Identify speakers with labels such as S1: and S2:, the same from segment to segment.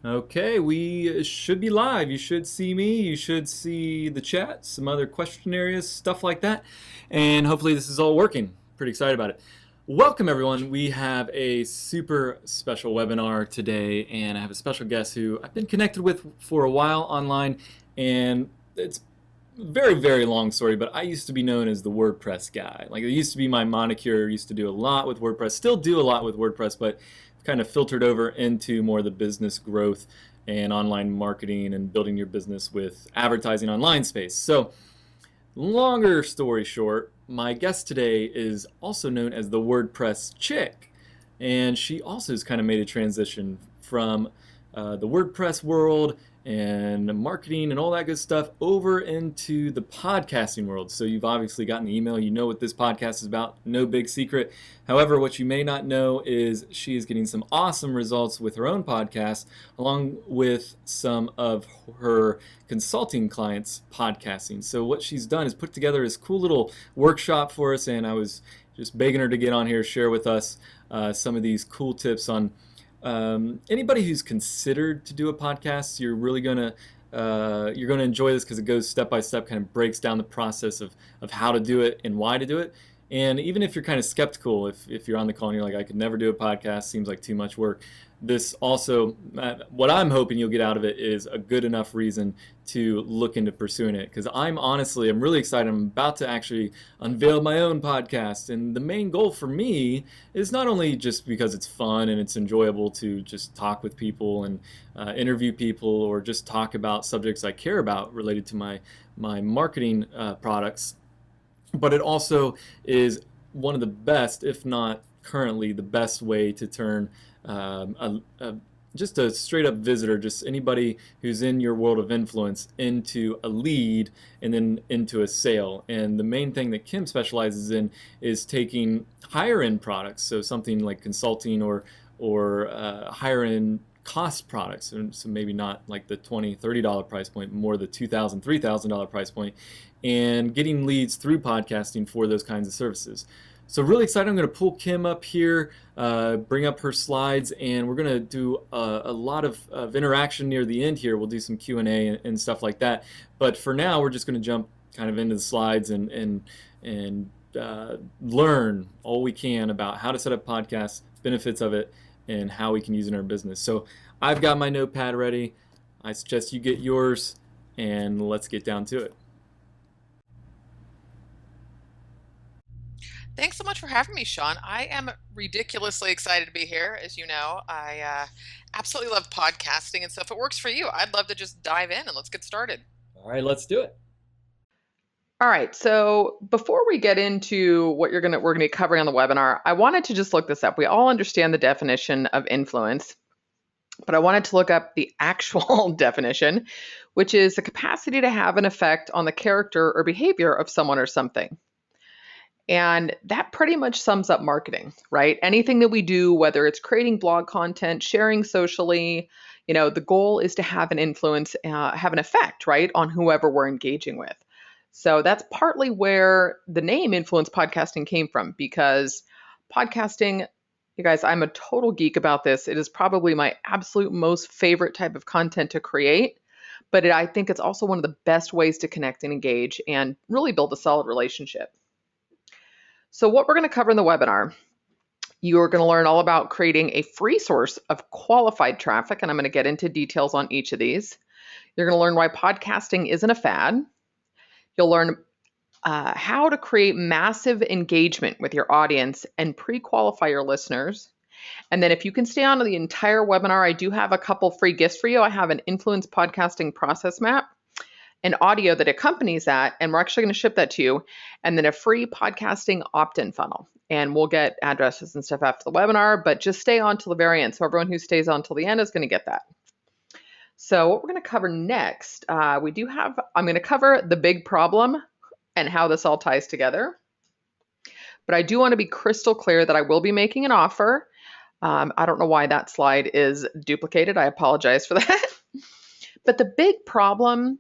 S1: Okay, we should be live. You should see me. You should see the chat, some other question areas, stuff like that. And hopefully this is all working. Pretty excited about it. Welcome everyone. We have a super special webinar today, and I have a special guest who I've been connected with for a while online, and it's a very, very long story, but I used to be known as the WordPress guy. Like, it used to be my moniker. I used to do a lot with WordPress, still do a lot with WordPress, but kind of filtered over into more the business growth and online marketing and building your business with advertising online space. So, longer story short, my guest today is also known as the WordPress chick, and she also has kind of made a transition from the WordPress world and marketing and all that good stuff over into the podcasting world. So you've obviously gotten the email, you know what this podcast is about, no big secret. However, what you may not know is she is getting some awesome results with her own podcast, along with some of her consulting clients podcasting. So what she's done is put together this cool little workshop for us, and I was just begging her to get on here, share with us some of these cool tips on anybody who's considered to do a podcast. You're gonna enjoy this because it goes step by step, kind of breaks down the process of how to do it and why to do it. And even if you're kind of skeptical, if you're on the call and you're like, I could never do a podcast, seems like too much work, this also, what I'm hoping you'll get out of it is a good enough reason to look into pursuing it. Because I'm really excited. I'm about to actually unveil my own podcast. And the main goal for me is not only just because it's fun and it's enjoyable to just talk with people and interview people, or just talk about subjects I care about related to my marketing products, but it also is one of the best, if not currently the best way to turn just a straight up visitor, just anybody who's in your world of influence, into a lead and then into a sale. And the main thing that Kim specializes in is taking higher end products, so something like consulting or higher end cost products, and so maybe not like the $20, $30 price point, more the $2,000, $3,000 price point, and getting leads through podcasting for those kinds of services. So really excited. I'm going to pull Kim up here, bring up her slides, and we're going to do a lot of interaction near the end here. We'll do some Q&A and stuff like that. But for now, we're just going to jump kind of into the slides and learn all we can about how to set up podcasts, benefits of it, and how we can use it in our business. So I've got my notepad ready. I suggest you get yours, and let's get down to it.
S2: Thanks so much for having me, Sean. I am ridiculously excited to be here. As you know, I absolutely love podcasting, and so if it works for you, I'd love to just dive in and let's get started.
S1: All right, let's do it.
S3: All right, so before we get into what we're gonna be covering on the webinar, I wanted to just look this up. We all understand the definition of influence, but I wanted to look up the actual definition, which is the capacity to have an effect on the character or behavior of someone or something. And that pretty much sums up marketing, right? Anything that we do, whether it's creating blog content, sharing socially, the goal is to have an influence, have an effect, right, on whoever we're engaging with. So that's partly where the name Influence Podcasting came from, because podcasting, you guys, I'm a total geek about this. It is probably my absolute most favorite type of content to create, but I think it's also one of the best ways to connect and engage and really build a solid relationship. So what we're going to cover in the webinar, you're going to learn all about creating a free source of qualified traffic, and I'm going to get into details on each of these. You're going to learn why podcasting isn't a fad. You'll learn how to create massive engagement with your audience and pre-qualify your listeners. And then if you can stay on the entire webinar, I do have a couple free gifts for you. I have an influence podcasting process map, an audio that accompanies that, and we're actually going to ship that to you, and then a free podcasting opt-in funnel. And we'll get addresses and stuff after the webinar, but just stay on till the very end. So everyone who stays on till the end is going to get that. So what we're going to cover next, I'm going to cover the big problem and how this all ties together. But I do want to be crystal clear that I will be making an offer. I don't know why that slide is duplicated. I apologize for that. But the big problem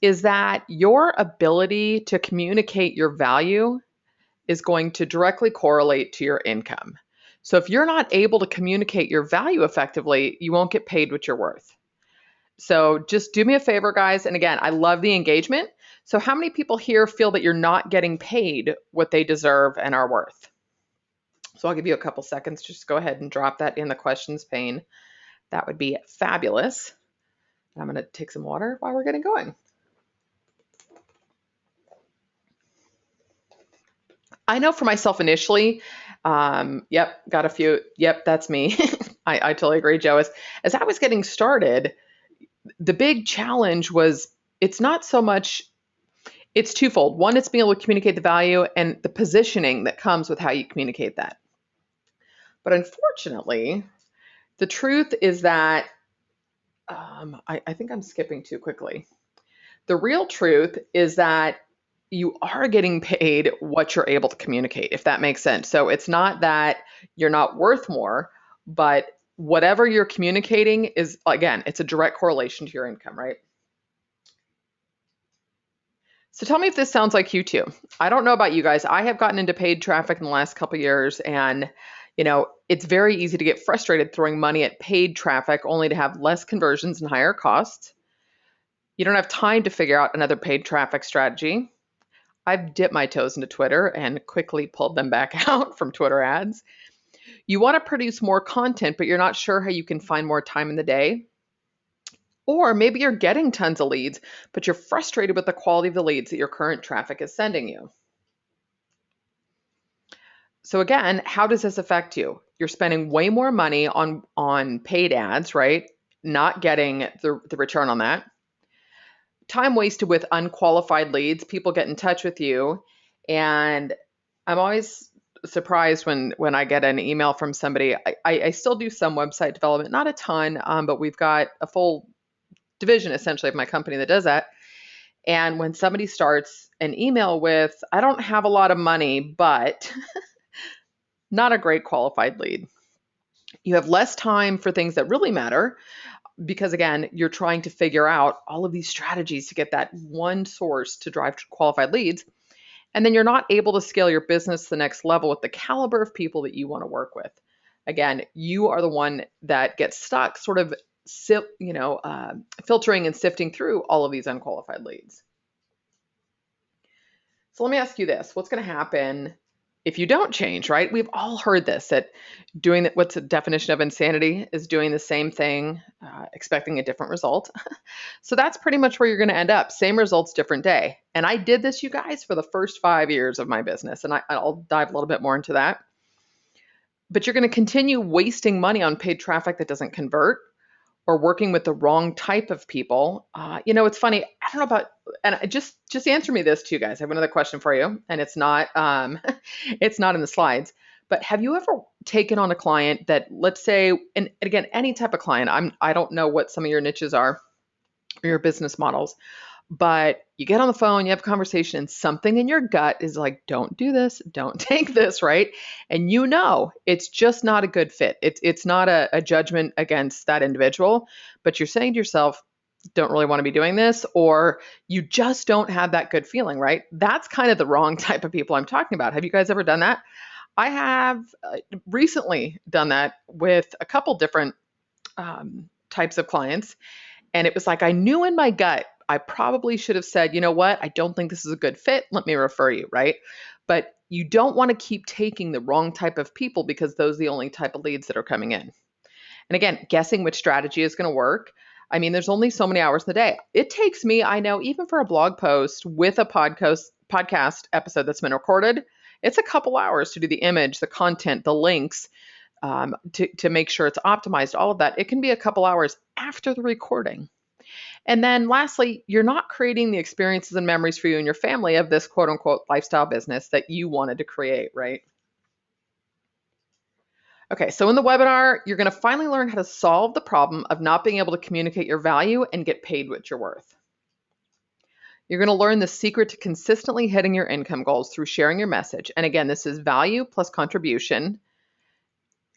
S3: is that your ability to communicate your value is going to directly correlate to your income. So if you're not able to communicate your value effectively, you won't get paid what you're worth. So just do me a favor, guys. And again, I love the engagement. So how many people here feel that you're not getting paid what they deserve and are worth? So I'll give you a couple seconds. Just go ahead and drop that in the questions pane. That would be fabulous. I'm going to take some water while we're getting going. I know for myself initially, yep, got a few. Yep, that's me. I totally agree, Joe. As I was getting started, the big challenge was it's not so much, it's twofold. One, it's being able to communicate the value and the positioning that comes with how you communicate that. But unfortunately, the truth is that I think I'm skipping too quickly. The real truth is that you are getting paid what you're able to communicate, if that makes sense. So it's not that you're not worth more, but whatever you're communicating is, again, it's a direct correlation to your income, right? So tell me if this sounds like you too. I don't know about you guys. I have gotten into paid traffic in the last couple of years, and it's very easy to get frustrated throwing money at paid traffic only to have less conversions and higher costs. You don't have time to figure out another paid traffic strategy. I've dipped my toes into Twitter and quickly pulled them back out from Twitter ads. You want to produce more content, but you're not sure how you can find more time in the day. Or maybe you're getting tons of leads, but you're frustrated with the quality of the leads that your current traffic is sending you. So again, how does this affect you? You're spending way more money on paid ads, right? Not getting the return on that. Time wasted with unqualified leads. People get in touch with you, and I'm always surprised when I get an email from somebody. I still do some website development, not a ton, but we've got a full division essentially of my company that does that. And when somebody starts an email with, I don't have a lot of money, but not a great qualified lead. You have less time for things that really matter because, again, you're trying to figure out all of these strategies to get that one source to drive qualified leads. And then you're not able to scale your business to the next level with the caliber of people that you want to work with. Again, you are the one that gets stuck sort of filtering and sifting through all of these unqualified leads. So let me ask you this. What's going to happen if you don't change, right? We've all heard this, that what's the definition of insanity is doing the same thing, expecting a different result. So that's pretty much where you're going to end up. Same results, different day. And I did this, you guys, for the first 5 years of my business. And I'll dive a little bit more into that. But you're going to continue wasting money on paid traffic that doesn't convert, or working with the wrong type of people. It's funny. I don't know about, and just answer me this too, guys. I have another question for you, and it's not it's not in the slides. But have you ever taken on a client that, let's say, and again, any type of client, I don't know what some of your niches are or your business models, but you get on the phone, you have a conversation, and something in your gut is like, don't do this, don't take this, right? And it's just not a good fit. It's not a judgment against that individual, but you're saying to yourself, don't really want to be doing this, or you just don't have that good feeling, right? That's kind of the wrong type of people I'm talking about. Have you guys ever done that? I have recently done that with a couple different types of clients. And it was like, I knew in my gut, I probably should have said, you know what? I don't think this is a good fit. Let me refer you, right? But you don't want to keep taking the wrong type of people because those are the only type of leads that are coming in. And again, guessing which strategy is going to work. I mean, there's only so many hours in the day. It takes me, I know, even for a blog post with a podcast episode that's been recorded, it's a couple hours to do the image, the content, the links, to make sure it's optimized, all of that. It can be a couple hours after the recording. And then lastly, you're not creating the experiences and memories for you and your family of this quote unquote lifestyle business that you wanted to create, right? Okay, so in the webinar, you're going to finally learn how to solve the problem of not being able to communicate your value and get paid what you're worth. You're going to learn the secret to consistently hitting your income goals through sharing your message. And again, this is value plus contribution,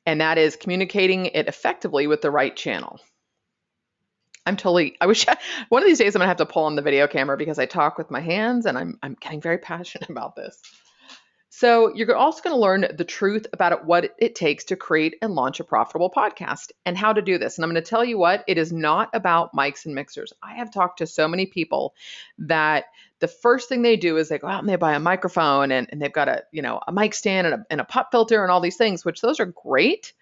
S3: and that is communicating it effectively with the right channel. I wish one of these days I'm gonna have to pull on the video camera because I talk with my hands and I'm getting very passionate about this. So you're also going to learn the truth about what it takes to create and launch a profitable podcast and how to do this. And I'm going to tell you what, it is not about mics and mixers. I have talked to so many people that the first thing they do is they go out and they buy a microphone and they've got a mic stand and a pop filter and all these things, which those are great.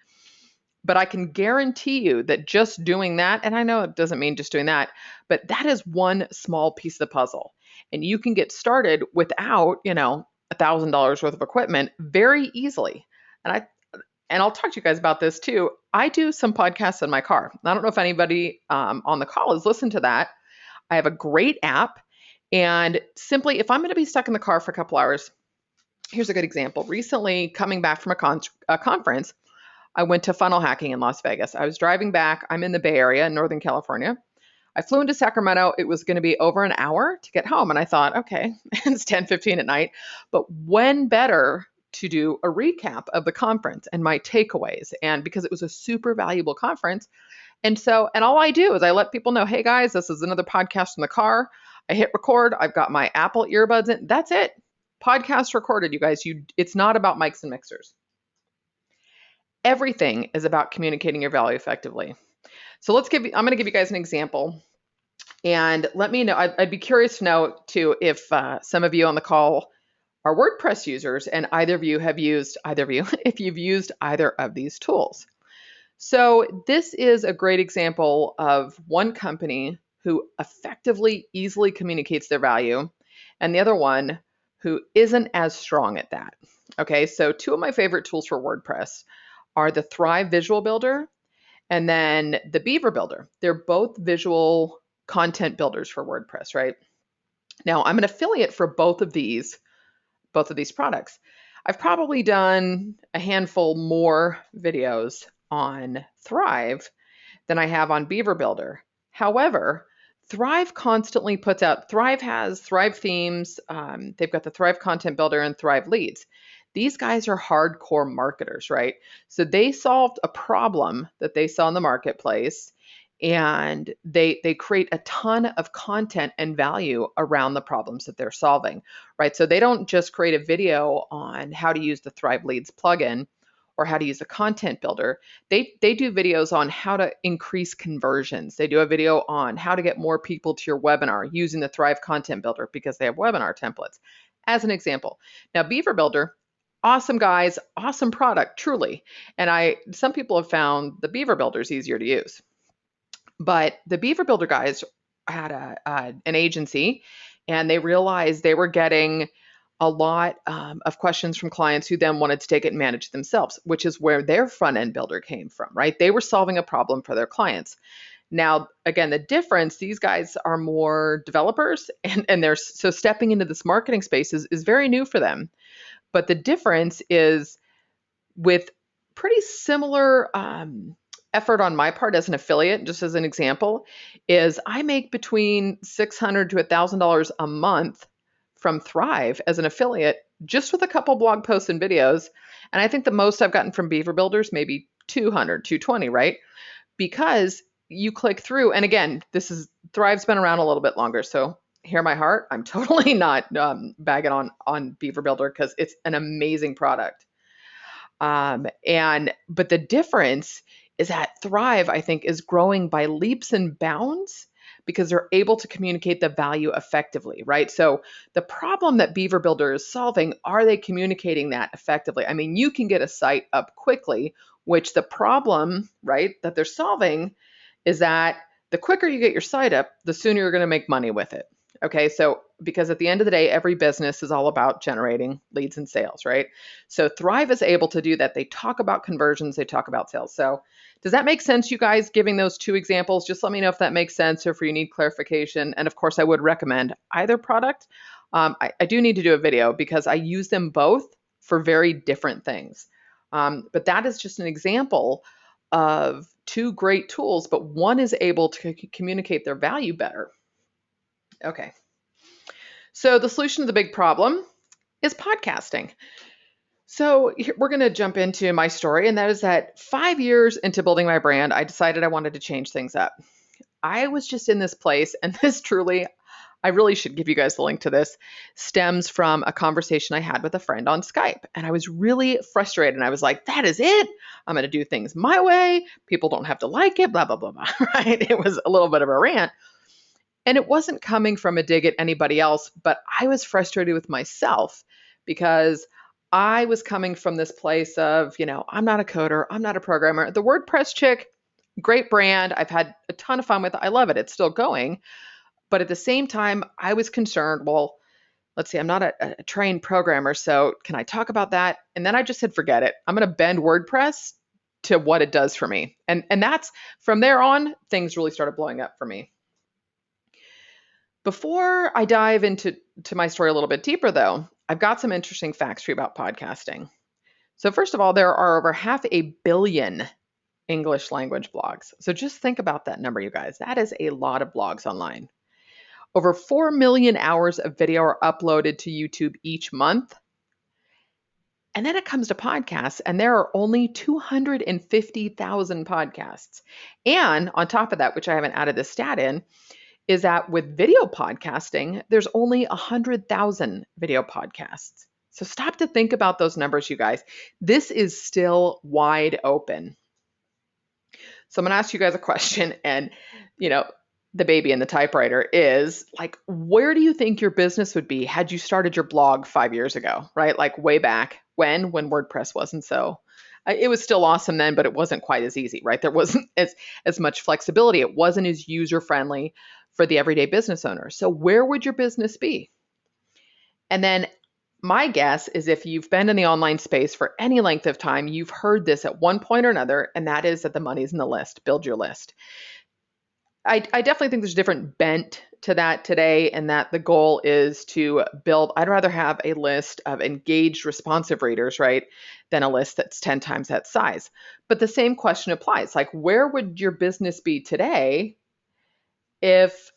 S3: But I can guarantee you that just doing that, and I know it doesn't mean just doing that, but that is one small piece of the puzzle. And you can get started without, $1,000 worth of equipment very easily. And I'll talk to you guys about this too. I do some podcasts in my car. I don't know if anybody on the call has listened to that. I have a great app. And simply, if I'm going to be stuck in the car for a couple hours, here's a good example. Recently, coming back from a conference, I went to funnel hacking in Las Vegas. I was driving back. I'm in the Bay Area in Northern California. I flew into Sacramento. It was going to be over an hour to get home. And I thought, okay, it's 10:15 at night, but when better to do a recap of the conference and my takeaways? And because it was a super valuable conference. And all I do is I let people know, hey guys, this is another podcast in the car. I hit record. I've got my Apple earbuds in. That's it. Podcast recorded, you guys. It's not about mics and mixers. Everything is about communicating your value effectively. So I'm going to give you guys an example, and let me know. I'd be curious to know too if some of you on the call are WordPress users, and if you've used either of these tools. So this is a great example of one company who effectively, easily communicates their value, and the other one who isn't as strong at that. Okay, so two of my favorite tools for WordPress are the Thrive Visual Builder and then the Beaver Builder. They're both visual content builders for WordPress, right? Now, I'm an affiliate for both of these products. I've probably done a handful more videos on Thrive than I have on Beaver Builder. However, Thrive constantly puts out, Thrive has Thrive themes, they've got the Thrive Content Builder and Thrive Leads. These guys are hardcore marketers, right? So they solved a problem that they saw in the marketplace, and they create a ton of content and value around the problems that they're solving, right? So they don't just create a video on how to use the Thrive Leads plugin or how to use a content builder. They do videos on how to increase conversions. They do a video on how to get more people to your webinar using the Thrive Content Builder because they have webinar templates, as an example. Now, Beaver Builder, awesome guys, awesome product, truly. And some people have found the Beaver Builder is easier to use. But the Beaver Builder guys had an agency, and they realized they were getting a lot of questions from clients who then wanted to take it and manage it themselves, which is where their front end builder came from, right? They were solving a problem for their clients. Now, again, the difference, these guys are more developers, and so stepping into this marketing space is very new for them. But the difference is, with pretty similar effort on my part as an affiliate, just as an example, is I make between $600 to $1,000 a month from Thrive as an affiliate, just with a couple blog posts and videos. And I think the most I've gotten from Beaver Builders, maybe 200, 220, right? Because you click through, and again, Thrive's been around a little bit longer, so hear my heart. I'm totally not bagging on Beaver Builder because it's an amazing product. But the difference is that Thrive, I think, is growing by leaps and bounds because they're able to communicate the value effectively, right? So the problem that Beaver Builder is solving, are they communicating that effectively? I mean, you can get a site up quickly, which the problem, right, that they're solving is that the quicker you get your site up, the sooner you're going to make money with it. Okay, so because at the end of the day, every business is all about generating leads and sales, right? So Thrive is able to do that. They talk about conversions, they talk about sales. So does that make sense, you guys, giving those two examples? Just let me know if that makes sense or if you need clarification. And of course, I would recommend either product. I do need to do a video because I use them both for very different things. But that is just an example of two great tools, but one is able to communicate their value better. Okay. So the solution to the big problem is podcasting. So we're going to jump into my story, and that is that 5 years into building my brand, I decided I wanted to change things up. I was just in this place, and this truly, I really should give you guys the link to this, stems from a conversation I had with a friend on Skype. And I was really frustrated. And I was like, that is it. I'm going to do things my way. People don't have to like it, blah, blah, blah, blah, right? It was a little bit of a rant. And it wasn't coming from a dig at anybody else, but I was frustrated with myself because I was coming from this place of, I'm not a coder, I'm not a programmer. The WordPress chick, great brand. I've had a ton of fun with it. I love it. It's still going. But at the same time, I was concerned, well, let's see, I'm not a trained programmer, so can I talk about that? And then I just said, forget it. I'm going to bend WordPress to what it does for me. And that's from there on, things really started blowing up for me. Before I dive into my story a little bit deeper, though, I've got some interesting facts for you about podcasting. So first of all, there are over 500 million English language blogs. So just think about that number, you guys. That is a lot of blogs online. Over 4 million hours of video are uploaded to YouTube each month. And then it comes to podcasts, and there are only 250,000 podcasts. And on top of that, which I haven't added this stat in, is that with video podcasting, there's only 100,000 video podcasts. So stop to think about those numbers, you guys. This is still wide open. So I'm going to ask you guys a question, and the baby in the typewriter is like, where do you think your business would be had you started your blog 5 years ago, right? Like way back when WordPress wasn't so, it was still awesome then, but it wasn't quite as easy, right? There wasn't as much flexibility. It wasn't as user-friendly for the everyday business owner. So where would your business be? And then my guess is if you've been in the online space for any length of time, you've heard this at one point or another, and that is that the money's in the list. Build your list. I definitely think there's a different bent to that today, and that the goal is to build, I'd rather have a list of engaged, responsive readers, right, than a list that's 10 times that size. But the same question applies. Like, where would your business be today if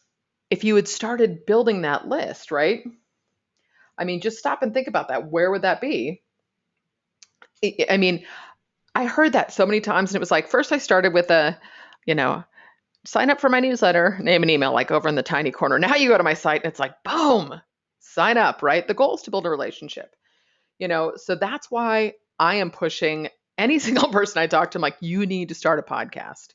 S3: you had started building that list, right? I mean, just stop and think about that. Where would that be? I mean, I heard that so many times, and it was like, first I started with sign up for my newsletter, name and email, like over in the tiny corner. Now you go to my site and it's like, boom, sign up, right? The goal is to build a relationship, so that's why I am pushing any single person I talk to. I'm like, you need to start a podcast.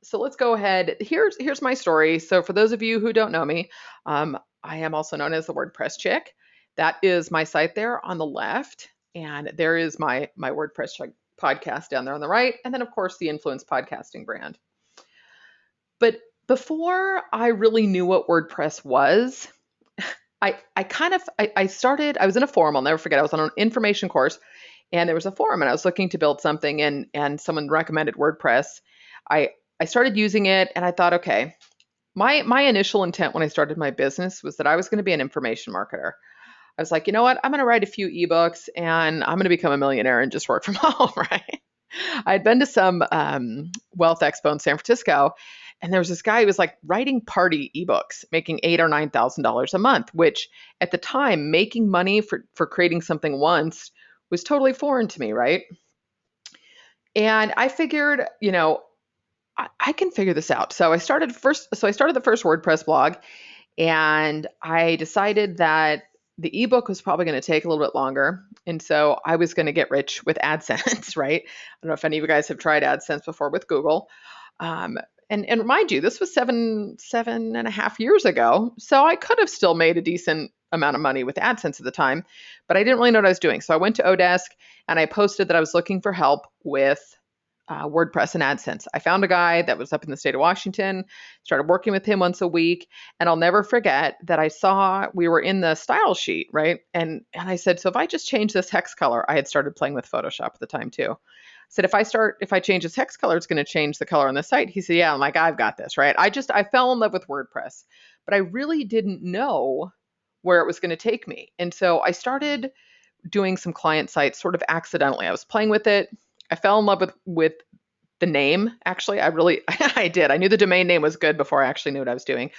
S3: So let's go ahead. Here's my story. So for those of you who don't know me, I am also known as the WordPress chick. That is my site there on the left. And there is my WordPress podcast down there on the right. And then of course the Influence Podcasting brand. But before I really knew what WordPress was, I was in a forum. I'll never forget. I was on an information course and there was a forum and I was looking to build something and someone recommended WordPress. I started using it and I thought, okay, my initial intent when I started my business was that I was going to be an information marketer. I was like, you know what? I'm going to write a few ebooks and I'm going to become a millionaire and just work from home, right? I'd been to some wealth expo in San Francisco, and there was this guy who was like writing party ebooks, making $8,000 or $9,000 a month, which at the time, making money for creating something once was totally foreign to me, right? And I figured, I can figure this out. So I started the first WordPress blog, and I decided that the ebook was probably going to take a little bit longer. And so I was going to get rich with AdSense, right? I don't know if any of you guys have tried AdSense before with Google. And mind you, this was seven and a half years ago. So I could have still made a decent amount of money with AdSense at the time, but I didn't really know what I was doing. So I went to Odesk and I posted that I was looking for help with WordPress and AdSense. I found a guy that was up in the state of Washington, started working with him once a week. And I'll never forget that I saw we were in the style sheet, right? And I said, so if I just change this hex color, I had started playing with Photoshop at the time too. I said, if I change this hex color, it's going to change the color on the site. He said, yeah. I'm like, I've got this, right? I fell in love with WordPress, but I really didn't know where it was going to take me. And so I started doing some client sites sort of accidentally. I was playing with it. I fell in love with the name. Actually, I did. I knew the domain name was good before I actually knew what I was doing.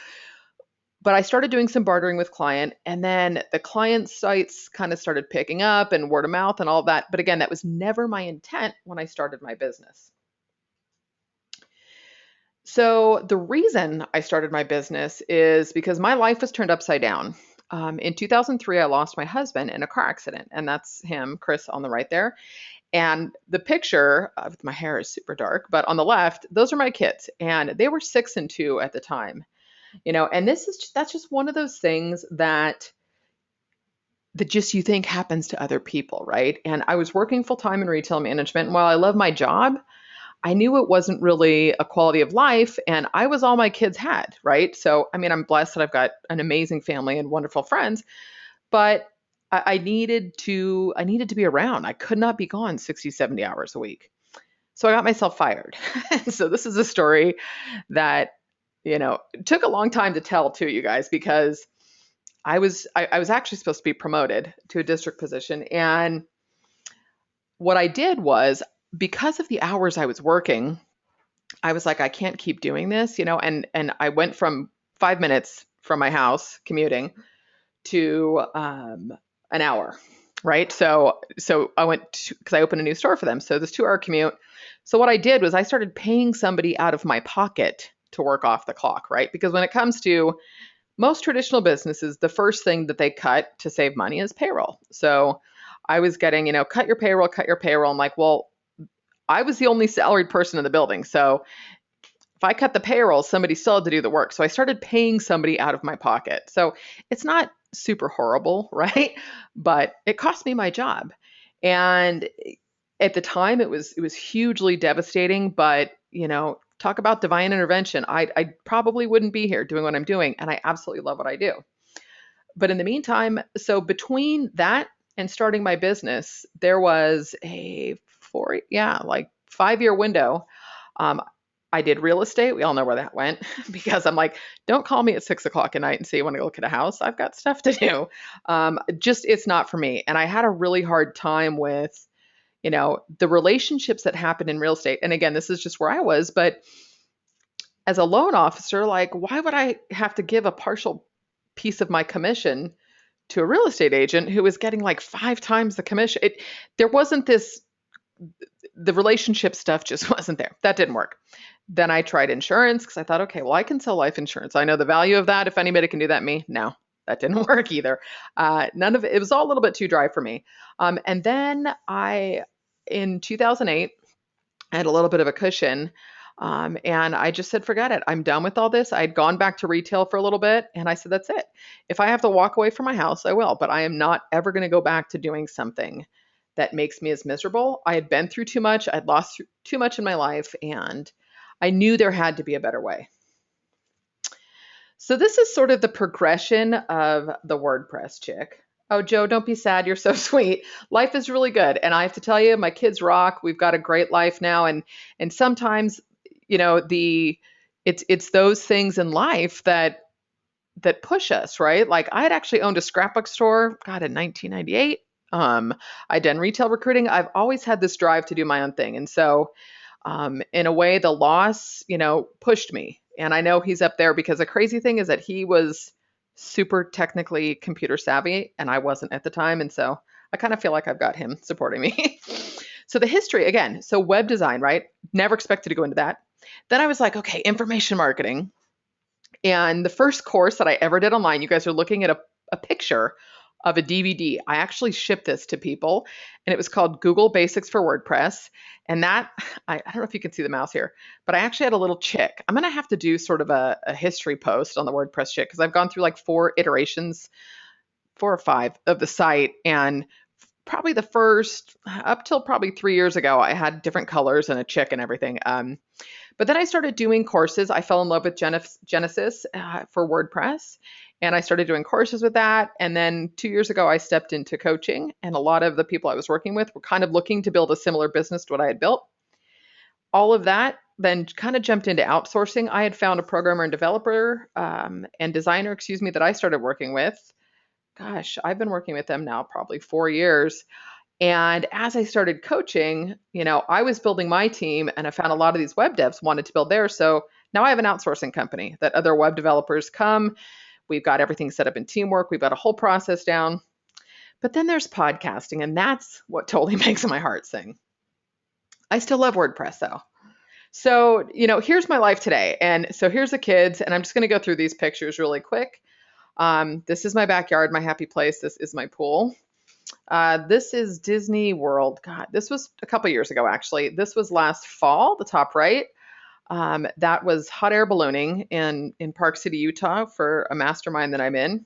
S3: But I started doing some bartering with client, and then the client sites kind of started picking up and word of mouth and all of that. But again, that was never my intent when I started my business. So the reason I started my business is because my life was turned upside down. In 2003, I lost my husband in a car accident, and that's him, Chris, on the right there. And the picture with my hair is super dark, but on the left, those are my kids, and they were 6 and 2 at the time. And that's just one of those things that just you think happens to other people, right? And I was working full time in retail management, and while I love my job, I knew it wasn't really a quality of life, and I was all my kids had, right? So, I mean, I'm blessed that I've got an amazing family and wonderful friends, but I needed to be around. I could not be gone 60, 70 hours a week. So I got myself fired. So this is a story that, took a long time to tell too, you guys, because I was actually supposed to be promoted to a district position. And what I did was, because of the hours I was working, I was like, I can't keep doing this, and I went from 5 minutes from my house commuting to an hour, right? So I went to, because I opened a new store for them. So this 2 hour commute. So what I did was I started paying somebody out of my pocket to work off the clock, right? Because when it comes to most traditional businesses, the first thing that they cut to save money is payroll. So I was getting, cut your payroll, cut your payroll. I'm like, well, I was the only salaried person in the building. So if I cut the payroll, somebody still had to do the work. So I started paying somebody out of my pocket. So it's not super horrible, right? But it cost me my job. And at the time it was hugely devastating, but talk about divine intervention. I probably wouldn't be here doing what I'm doing, and I absolutely love what I do. But in the meantime, so between that and starting my business, there was a 5-year window. Um, I did real estate. We all know where that went because I'm like, don't call me at 6 o'clock at night and say you want to look at a house. I've got stuff to do. Just it's not for me. And I had a really hard time with, the relationships that happened in real estate. And again, this is just where I was, but as a loan officer, like, why would I have to give a partial piece of my commission to a real estate agent who was getting like 5 times the commission? There wasn't the relationship stuff just wasn't there. That didn't work. Then I tried insurance because I thought, okay, well, I can sell life insurance. I know the value of that. If anybody can do that, me. No, that didn't work either. None of it. It was all a little bit too dry for me. And then in 2008, I had a little bit of a cushion. And I just said, forget it. I'm done with all this. I'd gone back to retail for a little bit. And I said, that's it. If I have to walk away from my house, I will. But I am not ever going to go back to doing something that makes me as miserable. I had been through too much. I'd lost too much in my life. And I knew there had to be a better way. So this is sort of the progression of the WordPress chick. Oh, Joe, don't be sad. You're so sweet. Life is really good. And I have to tell you, my kids rock. We've got a great life now. And sometimes, it's those things in life that push us, right? Like I had actually owned a scrapbook store, God, in 1998. I'd done retail recruiting. I've always had this drive to do my own thing. And so in a way, the loss, pushed me. And I know he's up there because the crazy thing is that he was super technically computer savvy and I wasn't at the time. And so I kind of feel like I've got him supporting me. So the history again, so web design, right? Never expected to go into that. Then I was like, okay, information marketing. And the first course that I ever did online, you guys are looking at a picture of a DVD. I actually shipped this to people and it was called Google Basics for WordPress. And that, I don't know if you can see the mouse here, but I actually had a little chick. I'm going to have to do sort of a history post on the WordPress chick because I've gone through like 4 iterations, 4 or 5 of the site. And probably the first, up till probably 3 years ago, I had different colors and a chick and everything. But then I started doing courses. I fell in love with Genesis for WordPress. And I started doing courses with that. And then 2 years ago, I stepped into coaching. And a lot of the people I was working with were kind of looking to build a similar business to what I had built. All of that then kind of jumped into outsourcing. I had found a programmer and developer and designer, that I started working with. Gosh, I've been working with them now probably 4 years. And as I started coaching, I was building my team and I found a lot of these web devs wanted to build theirs. So now I have an outsourcing company that other web developers come. We've got everything set up in Teamwork. We've got a whole process down. But then there's podcasting, and that's what totally makes my heart sing. I still love WordPress though. So, here's my life today. And so here's the kids, and I'm just going to go through these pictures really quick. This is my backyard, my happy place. This is my pool. This is Disney World. God, this was a couple years ago, actually. This was last fall, the top right. That was hot air ballooning in Park City, Utah for a mastermind that I'm in.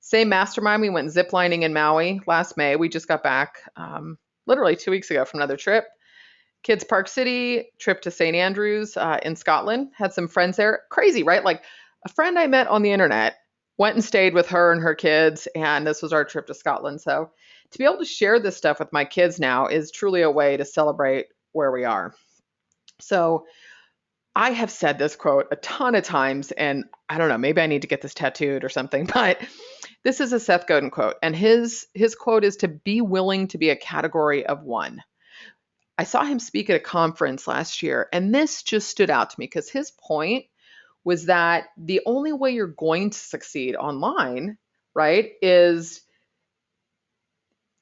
S3: Same mastermind, we went ziplining in Maui last May. We just got back literally 2 weeks ago from another trip. Kids Park City, trip to St. Andrews in Scotland. Had some friends there. Crazy, right? Like a friend I met on the internet went and stayed with her and her kids, and this was our trip to Scotland. So to be able to share this stuff with my kids now is truly a way to celebrate where we are. So I have said this quote a ton of times, and I don't know, maybe I need to get this tattooed or something, but this is a Seth Godin quote, and his quote is to be willing to be a category of one. I saw him speak at a conference last year, and this just stood out to me because his point was that the only way you're going to succeed online, right, is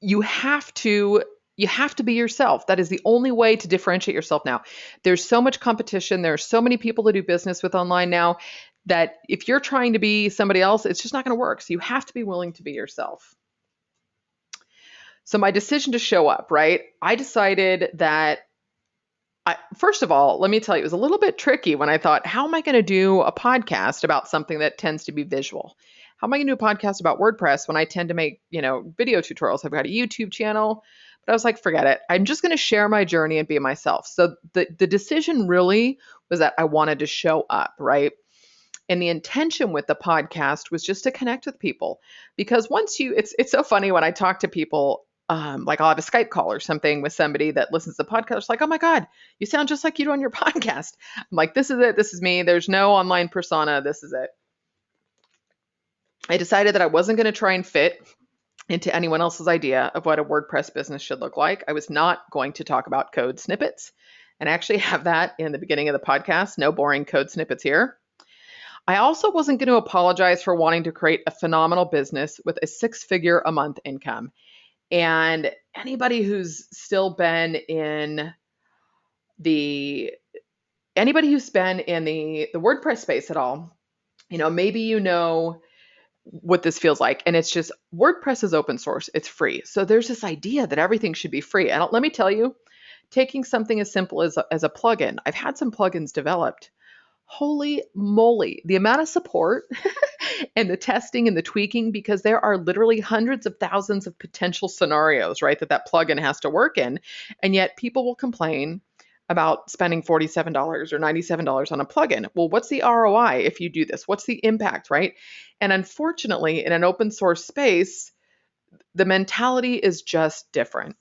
S3: you have to be yourself. That is the only way to differentiate yourself now. There's so much competition. There are so many people to do business with online now that if you're trying to be somebody else, it's just not going to work. So you have to be willing to be yourself. So my decision to show up, right? I decided that first of all, let me tell you, it was a little bit tricky when I thought, how am I going to do a podcast about something that tends to be visual? How am I going to do a podcast about WordPress when I tend to make, video tutorials? I've got a YouTube channel, but I was like, forget it. I'm just going to share my journey and be myself. So the decision really was that I wanted to show up, right? And the intention with the podcast was just to connect with people, because it's so funny when I talk to people, like I'll have a Skype call or something with somebody that listens to the podcast. It's like, oh my God, you sound just like you do on your podcast. I'm like, this is it. This is me. There's no online persona. This is it. I decided that I wasn't going to try and fit into anyone else's idea of what a WordPress business should look like. I was not going to talk about code snippets, and I actually have that in the beginning of the podcast. No boring code snippets here. I also wasn't going to apologize for wanting to create a phenomenal business with a 6-figure a month income. And anybody who's still been in the WordPress space at all, maybe what this feels like. And it's just, WordPress is open source. It's free. So there's this idea that everything should be free. And let me tell you, taking something as simple as a plugin, I've had some plugins developed. Holy moly, the amount of support and the testing and the tweaking, because there are literally hundreds of thousands of potential scenarios, right, that plugin has to work in. And yet people will complain about spending $47 or $97 on a plugin. Well, what's the ROI if you do this? What's the impact, right? And unfortunately, in an open source space, the mentality is just different.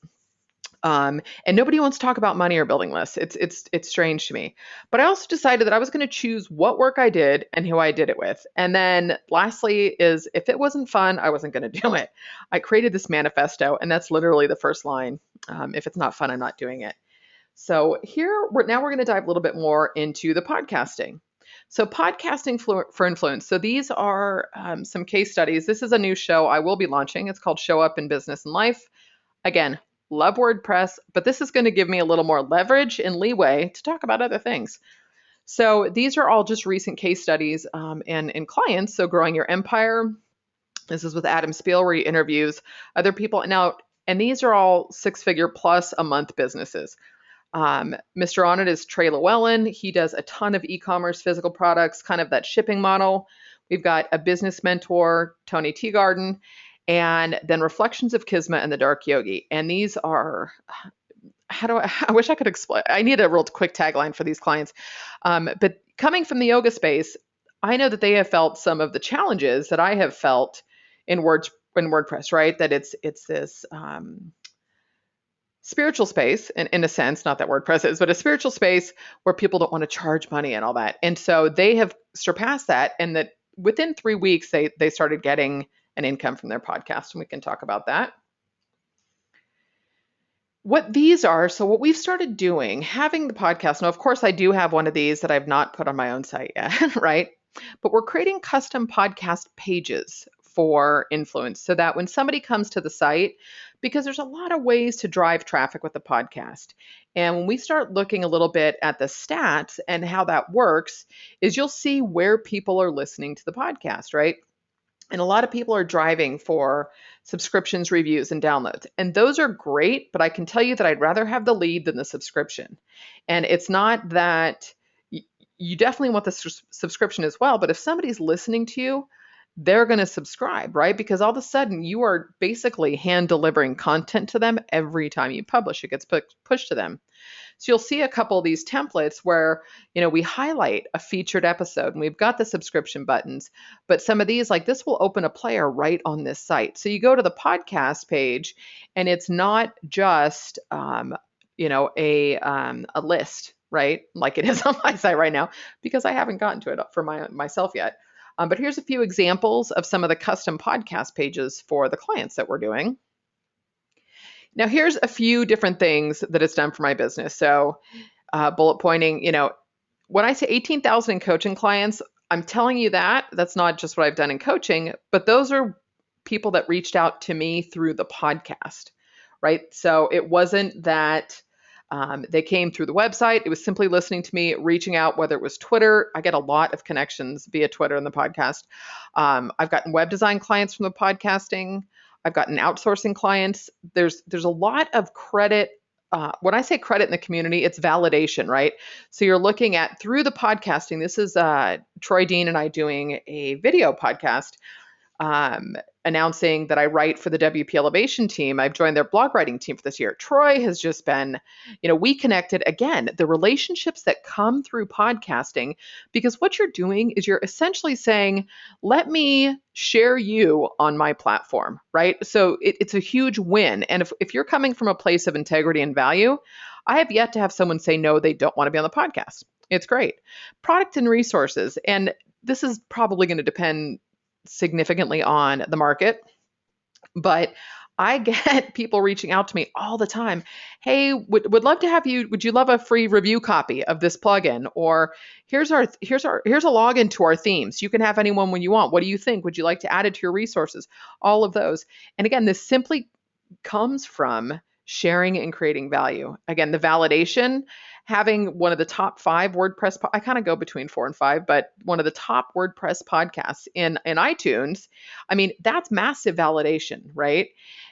S3: And nobody wants to talk about money or building lists. It's strange to me. But I also decided that I was going to choose what work I did and who I did it with. And then lastly is, if it wasn't fun, I wasn't going to do it. I created this manifesto, and that's literally the first line. If it's not fun, I'm not doing it. So we're going to dive a little bit more into the podcasting. So podcasting for influence. So these are some case studies. This is a new show I will be launching. It's called Show Up in Business and Life. Again, love WordPress, but this is going to give me a little more leverage and leeway to talk about other things. So these are all just recent case studies and clients. So Growing Your Empire. This is with Adam Spiel, where he interviews other people. And these are all 6-figure plus a month businesses. Mr. On It is Trey Llewellyn. He does a ton of e-commerce, physical products, kind of that shipping model. We've got a business mentor, Tony Teagarden, and then Reflections of Kismet and the Dark Yogi. And these are, I wish I could explain. I need a real quick tagline for these clients. But coming from the yoga space, I know that they have felt some of the challenges that I have felt in WordPress, right? That it's this spiritual space, in a sense, not that WordPress is, but a spiritual space where people don't want to charge money and all that. And so they have surpassed that, and that within 3 weeks, they started getting an income from their podcast, and we can talk about that. What these are, so what we've started doing, having the podcast, now of course I do have one of these that I've not put on my own site yet, right? But we're creating custom podcast pages for influence so that when somebody comes to the site, because there's a lot of ways to drive traffic with the podcast. And when we start looking a little bit at the stats and how that works, is you'll see where people are listening to the podcast, right? And a lot of people are driving for subscriptions, reviews, and downloads. And those are great, but I can tell you that I'd rather have the lead than the subscription. And it's not that you definitely want the subscription as well, but if somebody's listening to you, they're going to subscribe, right? Because all of a sudden you are basically hand delivering content to them every time you publish. It gets pushed to them. So you'll see a couple of these templates where, we highlight a featured episode and we've got the subscription buttons, but some of these, like this, will open a player right on this site. So you go to the podcast page and it's not just, a list, right? Like it is on my site right now, because I haven't gotten to it for myself yet. But here's a few examples of some of the custom podcast pages for the clients that we're doing. Now, here's a few different things that it's done for my business. So bullet pointing, when I say 18,000 in coaching clients, I'm telling you that's not just what I've done in coaching, but those are people that reached out to me through the podcast, right? So it wasn't that they came through the website. It was simply listening to me, reaching out, whether it was Twitter. I get a lot of connections via Twitter in the podcast. I've gotten web design clients from the podcasting. I've gotten outsourcing clients. There's a lot of credit. When I say credit in the community, it's validation, right? So you're looking at through the podcasting. This is Troy Dean and I doing a video podcast announcing that I write for the WP Elevation team. I've joined their blog writing team for this year. Troy has just been, we connected again, the relationships that come through podcasting, because what you're doing is you're essentially saying, let me share you on my platform, right? So it's a huge win. And if you're coming from a place of integrity and value, I have yet to have someone say, no, they don't want to be on the podcast. It's great. Product and resources. And this is probably going to depend significantly on the market, but I get people reaching out to me all the time. Hey, would love to have you. Would you love a free review copy of this plugin? Or here's a login to our themes. You can have anyone when you want. What do you think? Would you like to add it to your resources? All of those. And again, this simply comes from sharing and creating value. Again, the validation, having one of the top 5 WordPress, I kind of go between 4 and 5, but one of the top WordPress podcasts in iTunes, I mean, that's massive validation, right?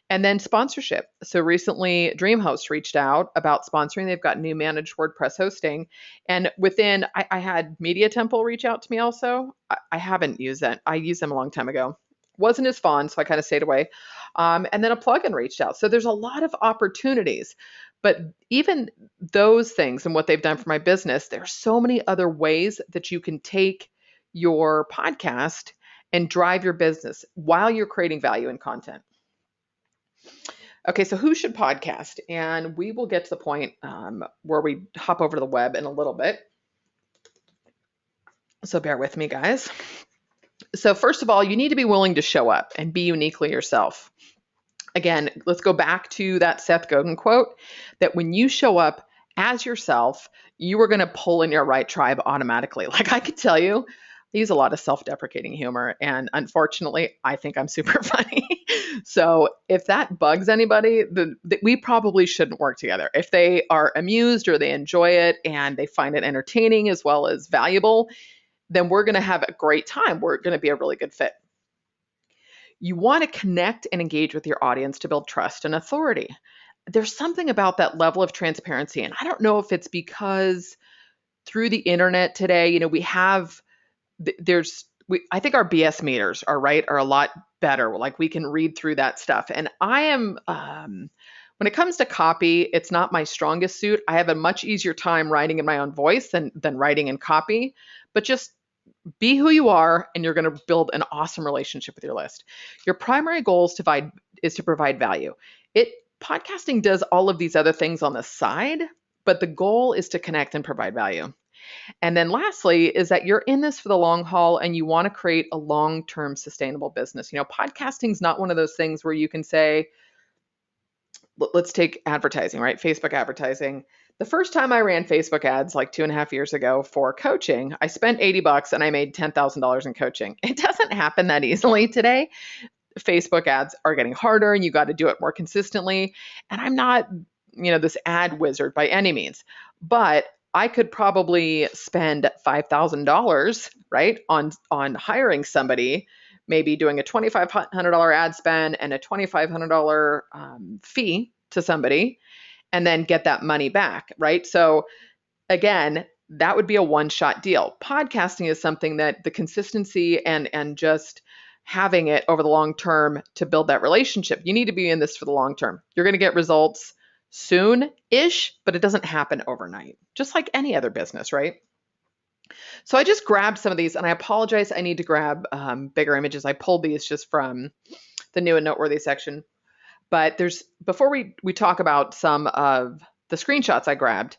S3: And then sponsorship. So recently, DreamHost reached out about sponsoring. They've got new managed WordPress hosting. And within, I had Media Temple reach out to me also. I haven't used that. I used them a long time ago. Wasn't as fun, so I kind of stayed away. And then a plugin reached out. So there's a lot of opportunities. But even those things and what they've done for my business, there are so many other ways that you can take your podcast and drive your business while you're creating value and content. Okay, so who should podcast? And we will get to the point where we hop over to the web in a little bit. So bear with me, guys. So first of all, you need to be willing to show up and be uniquely yourself. Again, let's go back to that Seth Godin quote, that when you show up as yourself, you are going to pull in your right tribe automatically. Like I could tell you, I use a lot of self-deprecating humor, and unfortunately, I think I'm super funny. So if that bugs anybody, we probably shouldn't work together. If they are amused or they enjoy it and they find it entertaining as well as valuable, then we're going to have a great time. We're going to be a really good fit. You want to connect and engage with your audience to build trust and authority. There's something about that level of transparency. And I don't know if it's because through the internet today, we have, I think our BS meters are a lot better. Like we can read through that stuff. And I am, when it comes to copy, it's not my strongest suit. I have a much easier time writing in my own voice than writing in copy, but just be who you are, and you're going to build an awesome relationship with your list. Your primary goal is to provide value. Podcasting does all of these other things on the side, but the goal is to connect and provide value. And then lastly is that you're in this for the long haul and you want to create a long-term sustainable business. Podcasting is not one of those things where you can say, let's take advertising, right? Facebook advertising. The first time I ran Facebook ads like 2.5 years ago for coaching, I spent $80 and I made $10,000 in coaching. It doesn't happen that easily today. Facebook ads are getting harder and you got to do it more consistently. And I'm not, this ad wizard by any means, but I could probably spend $5,000, right, on hiring somebody, maybe doing a $2,500 ad spend and a $2,500 fee to somebody, and then get that money back, right? So again, that would be a one-shot deal. Podcasting is something that the consistency and just having it over the long term to build that relationship. You need to be in this for the long term. You're going to get results soon-ish, but it doesn't happen overnight, just like any other business, right? So I just grabbed some of these, and I apologize, I need to grab bigger images. I pulled these just from the new and noteworthy section. But before we talk about some of the screenshots I grabbed,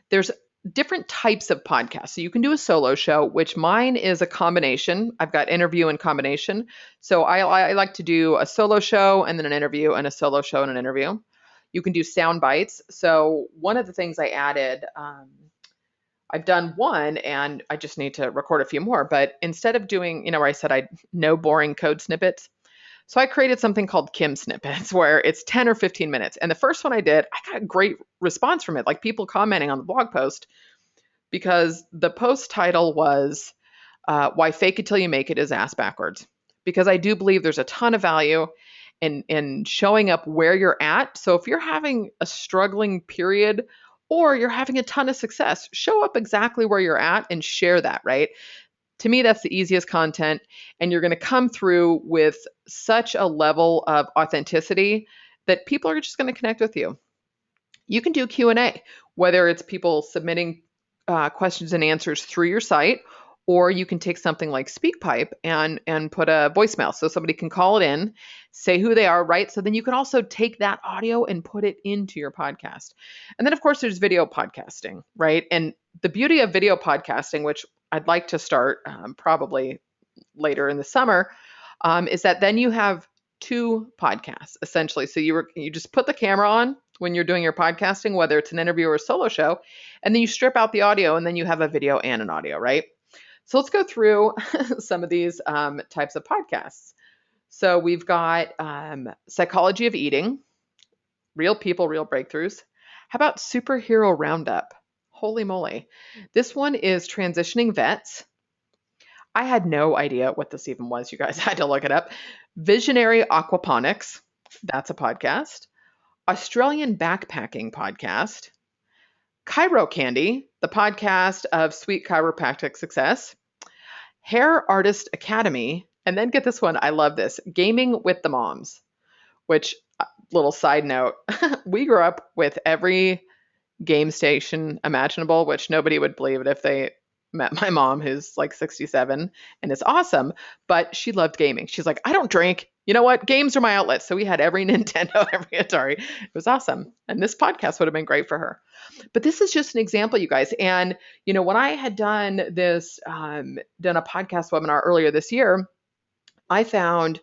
S3: there's different types of podcasts. So you can do a solo show, which mine is a combination. I've got interview and combination. So I like to do a solo show and then an interview and a solo show and an interview. You can do sound bites. So one of the things I added, I've done one and I just need to record a few more. But instead of doing, where I said no boring code snippets, so I created something called Kim Snippets, where it's 10 or 15 minutes. And the first one I did, I got a great response from it, like people commenting on the blog post, because the post title was Why Fake It Till You Make It is Ass Backwards. Because I do believe there's a ton of value in showing up where you're at. So if you're having a struggling period or you're having a ton of success, show up exactly where you're at and share that, right? To me, that's the easiest content, and you're going to come through with such a level of authenticity that people are just going to connect with you. You can do Q&A, whether it's people submitting questions and answers through your site, or you can take something like SpeakPipe and put a voicemail so somebody can call it in, say who they are, right? So then you can also take that audio and put it into your podcast. And then, of course, there's video podcasting, right? And the beauty of video podcasting, which I'd like to start probably later in the summer, is that then you have two podcasts essentially. So you just put the camera on when you're doing your podcasting, whether it's an interview or a solo show, and then you strip out the audio and then you have a video and an audio, right? So let's go through some of these types of podcasts. So we've got Psychology of Eating, Real People, Real Breakthroughs. How about Superhero Roundup? Holy moly. This one is Transitioning Vets. I had no idea what this even was, you guys. I had to look it up. Visionary Aquaponics. That's a podcast. Australian Backpacking Podcast. Chiro Candy, the podcast of sweet chiropractic success. Hair Artist Academy. And then get this one. I love this. Gaming with the Moms, which, little side note, we grew up with every game station imaginable, which nobody would believe it if they met my mom, who's like 67 and is awesome, but she loved gaming. She's like, I don't drink. You know what? Games are my outlet. So we had every Nintendo, every Atari. It was awesome. And this podcast would have been great for her. But this is just an example, you guys. And, when I had done this, done a podcast webinar earlier this year, I found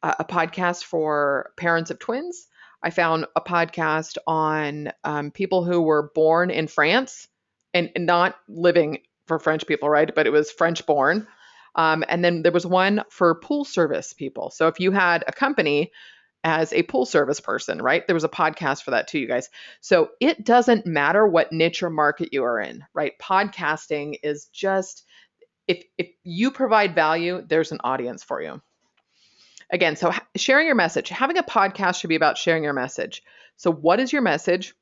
S3: a podcast for parents of twins. I found a podcast on people who were born in France and not living for French people, right? But it was French born. And then there was one for pool service people. So if you had a company as a pool service person, right? There was a podcast for that too, you guys. So it doesn't matter what niche or market you are in, right? Podcasting is just, if you provide value, there's an audience for you. Again, so sharing your message. Having a podcast should be about sharing your message. So what is your message?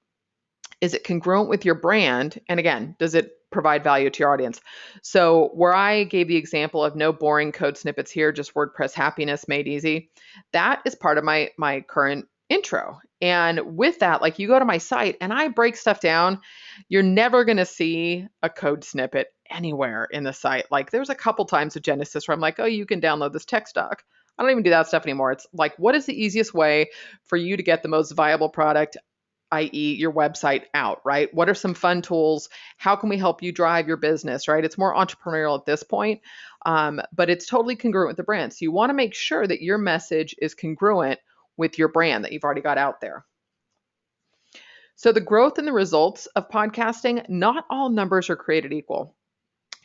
S3: Is it congruent with your brand? And again, does it provide value to your audience? So where I gave the example of no boring code snippets here, just WordPress happiness made easy, that is part of my current intro. And with that, like you go to my site and I break stuff down, you're never going to see a code snippet anywhere in the site. Like there's a couple times with Genesis where I'm like, oh, you can download this text doc. I don't even do that stuff anymore. It's like, what is the easiest way for you to get the most viable product, i.e. your website, out, right? What are some fun tools? How can we help you drive your business, right? It's more entrepreneurial at this point, but it's totally congruent with the brand. So you want to make sure that your message is congruent with your brand that you've already got out there. So the growth and the results of podcasting, not all numbers are created equal.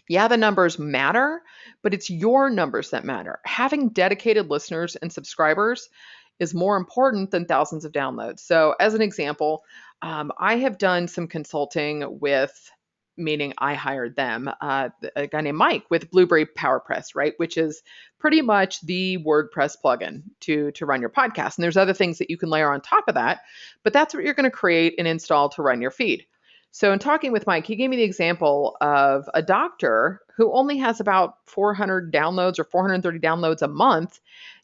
S3: Yeah, the numbers matter, but it's your numbers that matter. Having dedicated listeners and subscribers is more important than thousands of downloads. So, as an example, I have done some consulting with, meaning I hired them, a guy named Mike with Blueberry PowerPress, right? Which is pretty much the WordPress plugin to run your podcast. And there's other things that you can layer on top of that, but that's what you're going to create and install to run your feed. So, in talking with Mike, he gave me the example of a doctor who only has about 400 downloads or 430 downloads a month,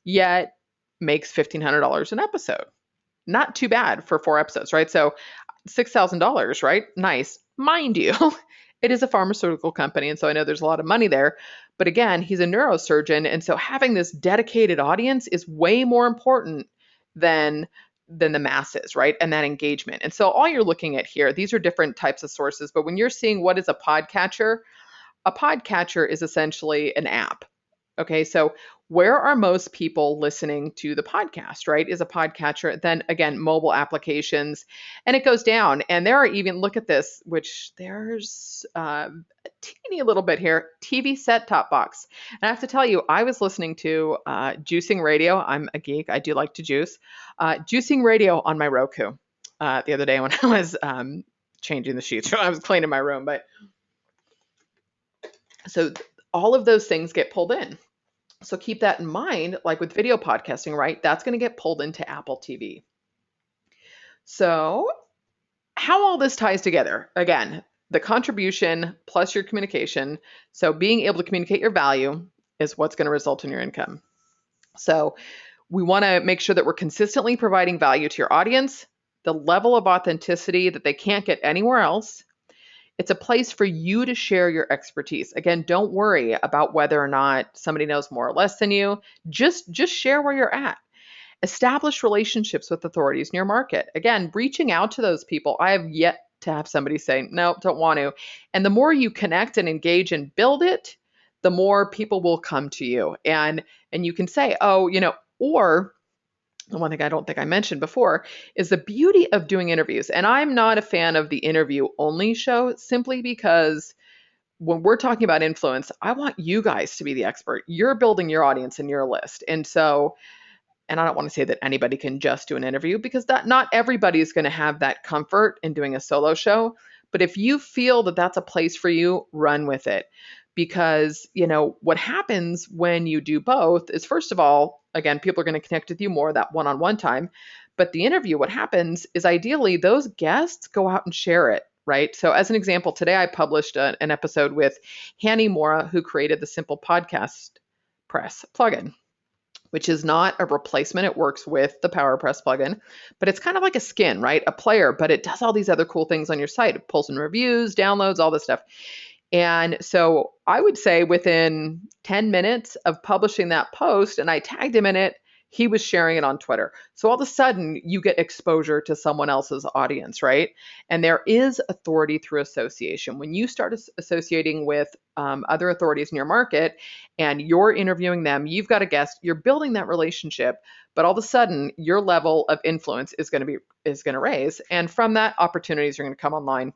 S3: yet makes $1,500 an episode. Not too bad for 4 episodes, right? So, $6,000, right? Nice. Mind you, it is a pharmaceutical company. And so I know there's a lot of money there. But again, he's a neurosurgeon. And so having this dedicated audience is way more important than the masses, right? And that engagement. And so all you're looking at here, these are different types of sources. But when you're seeing what is a podcatcher is essentially an app. Okay, so where are most people listening to the podcast, right? Is a podcatcher. Then again, mobile applications, and it goes down. And there are even, look at this, which there's a teeny little bit here, TV set-top box. And I have to tell you, I was listening to juicing radio. I'm a geek. I do like to juice. Juicing radio on my Roku the other day when I was changing the sheets. I was cleaning my room. But so all of those things get pulled in. So keep that in mind, like with video podcasting, right? That's going to get pulled into Apple TV. So how all this ties together, again, the contribution plus your communication. So being able to communicate your value is what's going to result in your income. So we want to make sure that we're consistently providing value to your audience, the level of authenticity that they can't get anywhere else. It's a place for you to share your expertise. Again, don't worry about whether or not somebody knows more or less than you. Just share where you're at. Establish relationships with authorities in your market. Again, reaching out to those people. I have yet to have somebody say, no, don't want to. And the more you connect and engage and build it, the more people will come to you. And you can say, oh, or the one thing I don't think I mentioned before is the beauty of doing interviews. And I'm not a fan of the interview only show simply because when we're talking about influence, I want you guys to be the expert. You're building your audience and your list. And I don't want to say that anybody can just do an interview because not everybody is going to have that comfort in doing a solo show. But if you feel that that's a place for you, run with it. Because, what happens when you do both is, first of all, again, people are going to connect with you more that one-on-one time. But the interview, what happens is ideally those guests go out and share it, right? So as an example, today I published an episode with Hanny Mora, who created the Simple Podcast Press plugin, which is not a replacement. It works with the PowerPress plugin, but it's kind of like a skin, right? A player, but it does all these other cool things on your site. It pulls in reviews, downloads, all this stuff. And so I would say within 10 minutes of publishing that post, and I tagged him in it, he was sharing it on Twitter. So all of a sudden you get exposure to someone else's audience, right? And there is authority through association. When you start associating with other authorities in your market and you're interviewing them, you've got a guest, you're building that relationship, but all of a sudden your level of influence is going to raise. And from that, opportunities are going to come online.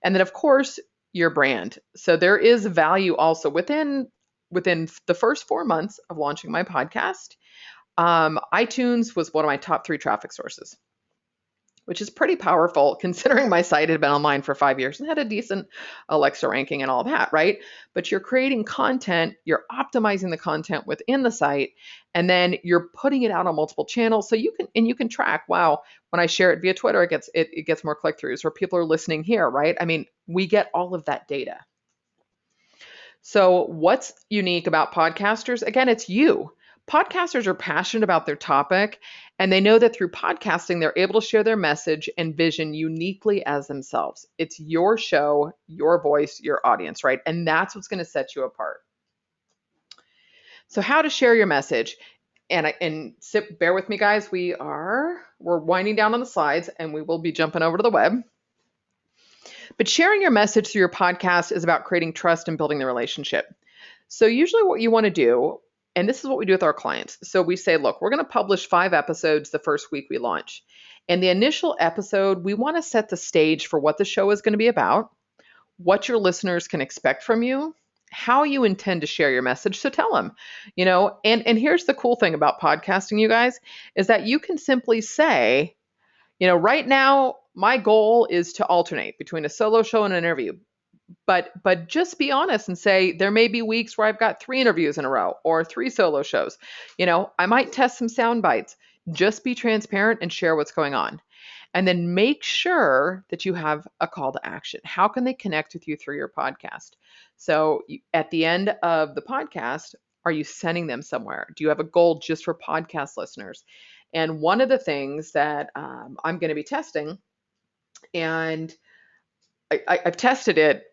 S3: And then of course, your brand. So there is value also within the first 4 months of launching my podcast. iTunes was one of my top 3 traffic sources, which is pretty powerful considering my site had been online for 5 years and had a decent Alexa ranking and all that, right? But you're creating content, you're optimizing the content within the site, and then you're putting it out on multiple channels. So you can track, wow, when I share it via Twitter, it gets more click-throughs, or people are listening here, right? I mean, we get all of that data. So what's unique about podcasters? Again, it's you. Podcasters are passionate about their topic, and they know that through podcasting, they're able to share their message and vision uniquely as themselves. It's your show, your voice, your audience, right? And that's what's going to set you apart. So how to share your message. Bear with me, guys. We're winding down on the slides, and we will be jumping over to the web. But sharing your message through your podcast is about creating trust and building the relationship. So usually what you want to do, And this is what we do with our clients. So we say, look, we're going to publish 5 episodes the first week we launch. And the initial episode, we want to set the stage for what the show is going to be about, what your listeners can expect from you, how you intend to share your message. So tell them, and here's the cool thing about podcasting, you guys, is that you can simply say, right now, my goal is to alternate between a solo show and an interview. But just be honest and say there may be weeks where I've got 3 interviews in a row or 3 solo shows. I might test some sound bites. Just be transparent and share what's going on. And then make sure that you have a call to action. How can they connect with you through your podcast? So at the end of the podcast, are you sending them somewhere? Do you have a goal just for podcast listeners? And one of the things that I'm going to be testing, and I've tested it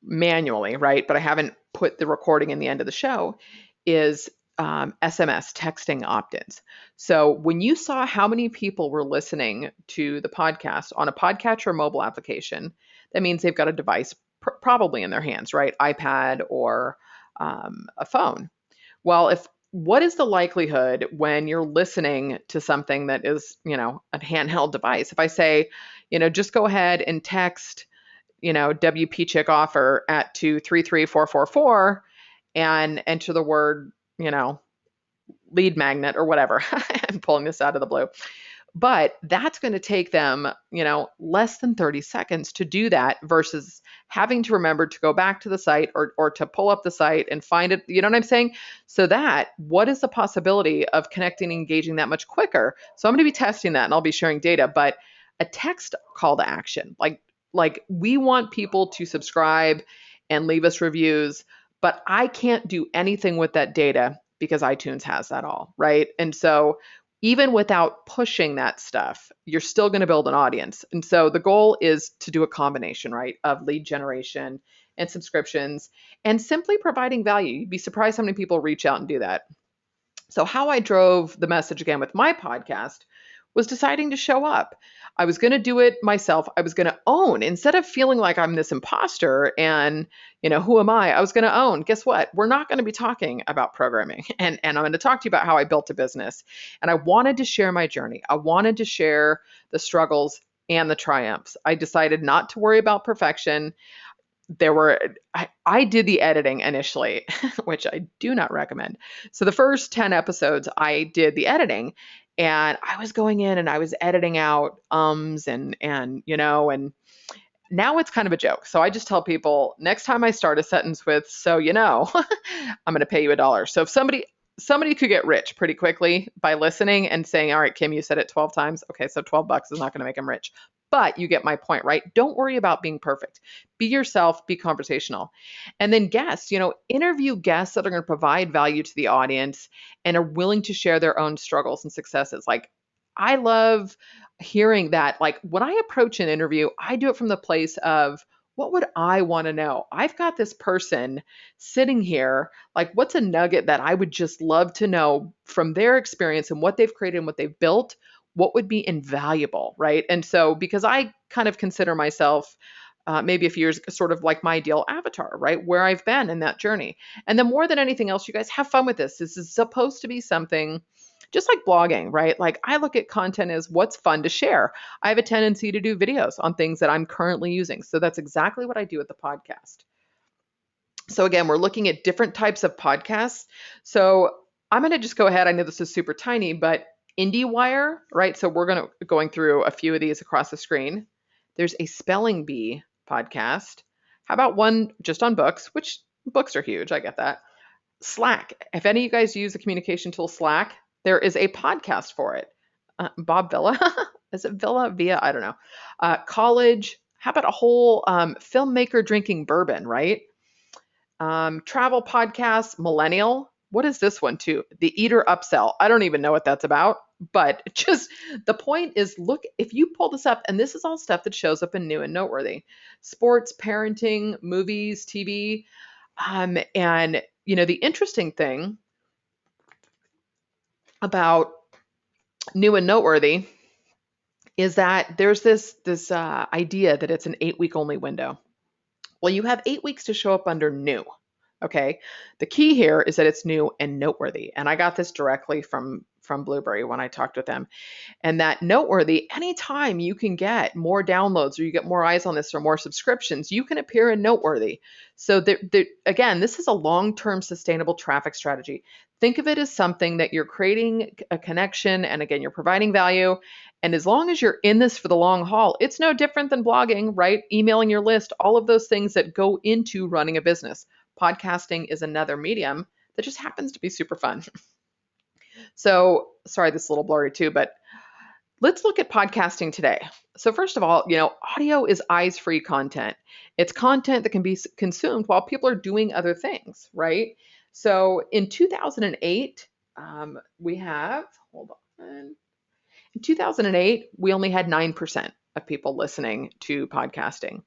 S3: manually, right? But I haven't put the recording in the end of the show, is SMS texting opt-ins. So when you saw how many people were listening to the podcast on a podcatcher or mobile application, that means they've got a device probably in their hands, right? iPad or a phone. Well, what is the likelihood when you're listening to something that is, a handheld device? If I say, just go ahead and text, WP chick offer at 233444 and enter the word, lead magnet or whatever. I'm pulling this out of the blue. But that's going to take them, less than 30 seconds to do that versus having to remember to go back to the site or to pull up the site and find it. You know what I'm saying? So what is the possibility of connecting and engaging that much quicker? So I'm going to be testing that and I'll be sharing data, but a text call to action, like we want people to subscribe and leave us reviews, but I can't do anything with that data because iTunes has that all, right? And so even without pushing that stuff, you're still going to build an audience. And so the goal is to do a combination, right, of lead generation and subscriptions and simply providing value. You'd be surprised how many people reach out and do that. So how I drove the message again with my podcast was deciding to show up. I was going to do it myself. I was going to own, instead of feeling like I'm this imposter and, who am I? I was going to own. Guess what? We're not going to be talking about programming. And I'm going to talk to you about how I built a business. And I wanted to share my journey. I wanted to share the struggles and the triumphs. I decided not to worry about perfection. I did the editing initially, which I do not recommend. So the first 10 episodes, I did the editing. And I was going in and I was editing out and now it's kind of a joke. So I just tell people next time I start a sentence with, I'm going to pay you $1. So if somebody could get rich pretty quickly by listening and saying, all right, Kim, you said it 12 times. Okay, so $12 is not going to make them rich. But you get my point, right? Don't worry about being perfect. Be yourself, be conversational. And then guests, interview guests that are going to provide value to the audience and are willing to share their own struggles and successes. Like, I love hearing that. Like, when I approach an interview, I do it from the place of, what would I want to know? I've got this person sitting here, like, what's a nugget that I would just love to know from their experience and what they've created and what they've built? What would be invaluable, right? And so, because I kind of consider myself maybe a few years sort of like my ideal avatar, right? Where I've been in that journey. And then more than anything else, you guys have fun with this. This is supposed to be something just like blogging, right? Like, I look at content as what's fun to share. I have a tendency to do videos on things that I'm currently using. So that's exactly what I do with the podcast. So again, we're looking at different types of podcasts. So I'm going to just go ahead. I know this is super tiny, but IndieWire, right? So we're going through a few of these across the screen. There's a spelling bee podcast. How about one just on books, which books are huge. I get that. Slack. If any of you guys use the communication tool Slack, there is a podcast for it. Bob Villa. Is it Villa? Via? I don't know. College. How about a whole filmmaker drinking bourbon, right? Travel podcast, Millennial. What is this one too? The Eater Upsell. I don't even know what that's about, but just the point is, look, if you pull this up, and this is all stuff that shows up in New and Noteworthy. Sports, parenting, movies, TV. And, the interesting thing about New and Noteworthy is that there's this idea that it's an 8-week only window. Well, you have 8 weeks to show up under New. Okay. The key here is that it's new and noteworthy. And I got this directly from Blueberry when I talked with them. And that noteworthy, anytime you can get more downloads or you get more eyes on this or more subscriptions, you can appear in noteworthy. So again, this is a long-term sustainable traffic strategy. Think of it as something that you're creating a connection, and again, you're providing value. And as long as you're in this for the long haul, it's no different than blogging, right? Emailing your list, all of those things that go into running a business. Podcasting is another medium that just happens to be super fun. So, sorry, this is a little blurry too, but let's look at podcasting today. So first of all, audio is eyes-free content. It's content that can be consumed while people are doing other things, right? So in 2008, hold on. In 2008, we only had 9% of people listening to podcasting.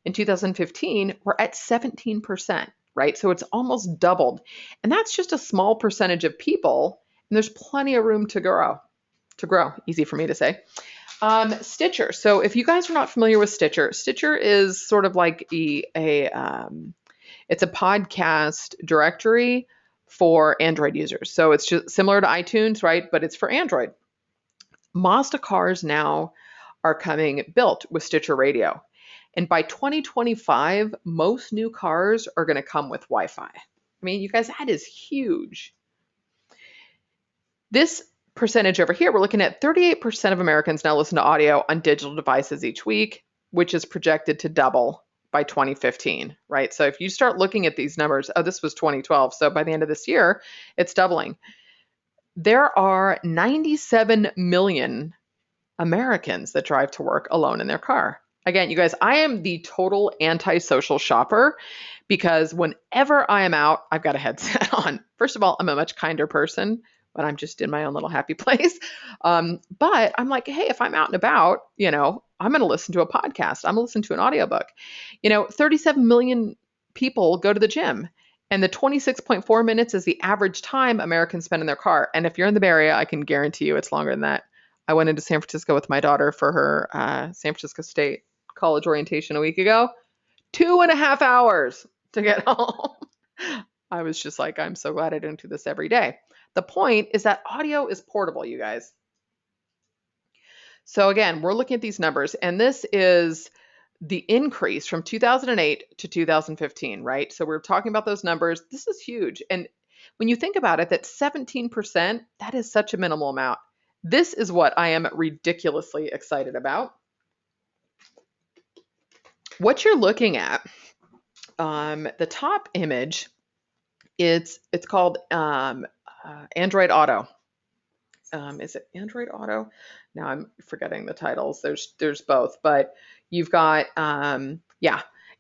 S3: In 2015, we're at 17%, right? So it's almost doubled. And that's just a small percentage of people, and there's plenty of room to grow. Easy for me to say. Stitcher. So if you guys are not familiar with Stitcher, Stitcher is sort of like it's a podcast directory for Android users. So it's just similar to iTunes, right? But it's for Android. Mazda cars now are coming built with Stitcher Radio. And by 2025, most new cars are going to come with Wi-Fi. I mean, you guys, that is huge. This percentage over here, we're looking at 38% of Americans now listen to audio on digital devices each week, which is projected to double by 2015, right? So if you start looking at these numbers, this was 2012. So by the end of this year, it's doubling. There are 97 million Americans that drive to work alone in their car. Again, you guys, I am the total antisocial shopper because whenever I am out, I've got a headset on. First of all, I'm a much kinder person when I'm just in my own little happy place. But I'm like, hey, if I'm out and about, I'm going to listen to a podcast. I'm going to listen to an audiobook. 37 million people go to the gym, and the 26.4 minutes is the average time Americans spend in their car. And if you're in the Bay Area, I can guarantee you it's longer than that. I went into San Francisco with my daughter for her San Francisco State college orientation a week ago. 2.5 hours to get home. I was just like, I'm so glad I don't do this every day. The point is that audio is portable, you guys. So again, we're looking at these numbers, and this is the increase from 2008 to 2015, right? So we're talking about those numbers. This is huge. And when you think about it, that 17%, that is such a minimal amount. This is what I am ridiculously excited about. What you're looking at, the top image, it's called Android Auto. Is it Android Auto? Now I'm forgetting the titles. There's both, but you've got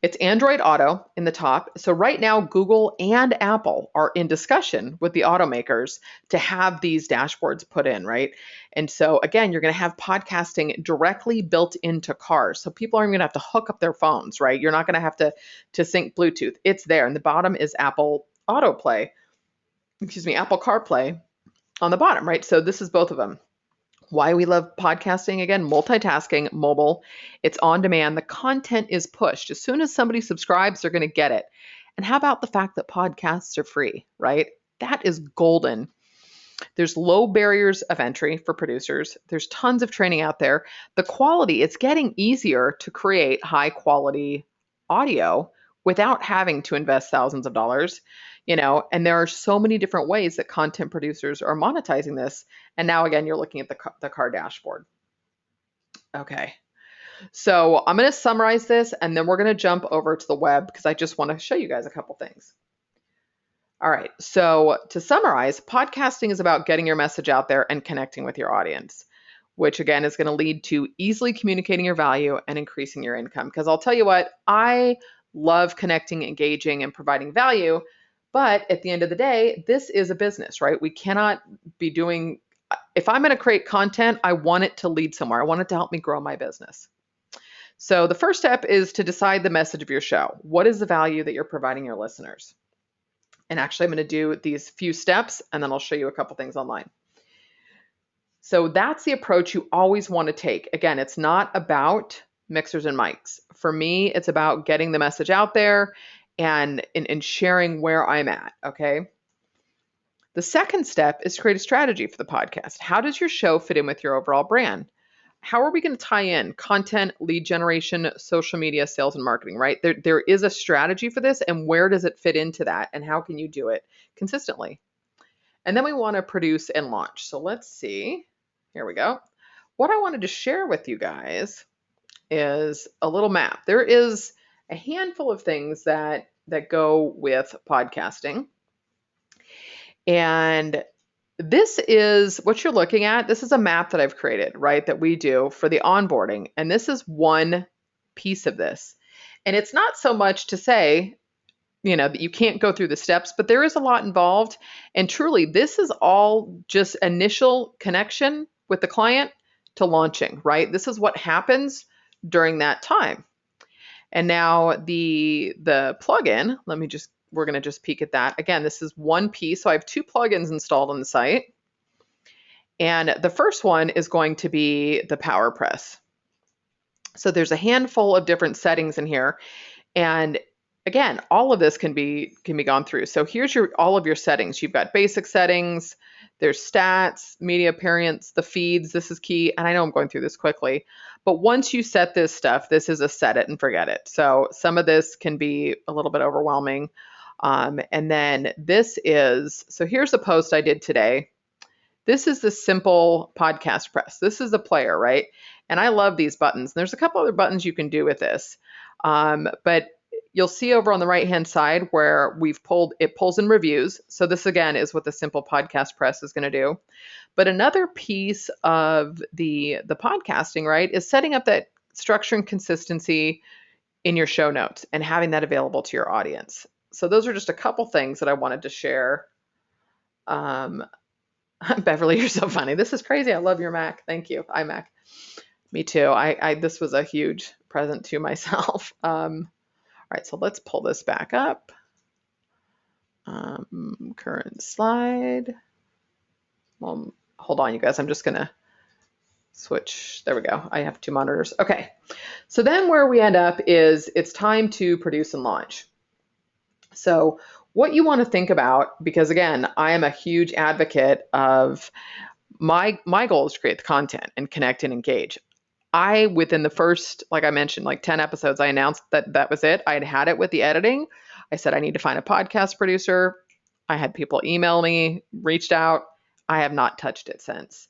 S3: it's Android Auto in the top. So right now, Google and Apple are in discussion with the automakers to have these dashboards put in, right? And so again, you're going to have podcasting directly built into cars. So people aren't going to have to hook up their phones, right? You're not going to have to sync Bluetooth. It's there. And the bottom is Apple CarPlay on the bottom, right? So this is both of them. Why we love podcasting, again, multitasking, mobile, it's on demand. The content is pushed. As soon as somebody subscribes, they're going to get it. And how about the fact that podcasts are free, right? That is golden. There's low barriers of entry for producers. There's tons of training out there. The quality, it's getting easier to create high quality audio without having to invest thousands of dollars. And there are so many different ways that content producers are monetizing this. And now again, you're looking at the car dashboard. Okay. So I'm going to summarize this, and then we're going to jump over to the web because I just want to show you guys a couple things. All right. So to summarize, podcasting is about getting your message out there and connecting with your audience, which again is going to lead to easily communicating your value and increasing your income. Because I'll tell you what, I love connecting, engaging, and providing value. But at the end of the day, this is a business, right? We cannot be doing, if I'm going to create content, I want it to lead somewhere. I want it to help me grow my business. So the first step is to decide the message of your show. What is the value that you're providing your listeners? And actually, I'm going to do these few steps, and then I'll show you a couple things online. So that's the approach you always want to take. Again, it's not about mixers and mics. For me, it's about getting the message out there and in sharing where I'm at. Okay. The second step is to create a strategy for the podcast. How does your show fit in with your overall brand? How are we going to tie in content, lead generation, social media, sales, and marketing, right? There is a strategy for this, and where does it fit into that, and how can you do it consistently? And then we want to produce and launch. So let's see. Here we go. What I wanted to share with you guys is a little map. There is a handful of things that go with podcasting. And this is what you're looking at. This is a map that I've created, right, that we do for the onboarding. And this is one piece of this. And it's not so much to say, that you can't go through the steps, but there is a lot involved. And truly, this is all just initial connection with the client to launching, right? This is what happens during that time. And now the plugin, we're going to just peek at that. Again, this is one piece. So I have 2 plugins installed on the site. And the first one is going to be the PowerPress. So there's a handful of different settings in here. And again, all of this can be gone through. So here's all of your settings. You've got basic settings, there's stats, media appearance, the feeds. This is key. And I know I'm going through this quickly, but once you set this stuff, this is a set it and forget it. So some of this can be a little bit overwhelming. And then so here's a post I did today. This is the simple podcast press. This is a player, right? And I love these buttons. There's a couple other buttons you can do with this. But you'll see over on the right-hand side where it pulls in reviews. So this again is what the simple podcast press is going to do. But another piece of the podcasting, right, is setting up that structure and consistency in your show notes and having that available to your audience. So those are just a couple things that I wanted to share. Beverly, you're so funny. This is crazy. I love your Mac. Thank you. iMac. Me too. This was a huge present to myself. All right, so let's pull this back up. Current slide. Well, hold on, you guys. I'm just going to switch. There we go. I have 2 monitors. Okay. So then where we end up is it's time to produce and launch. So what you want to think about, because again, I am a huge advocate of my goal is to create the content and connect and engage. Within the first, like I mentioned, like 10 episodes, I announced that was it. I had it with the editing. I said, I need to find a podcast producer. I had people email me, reached out. I have not touched it since.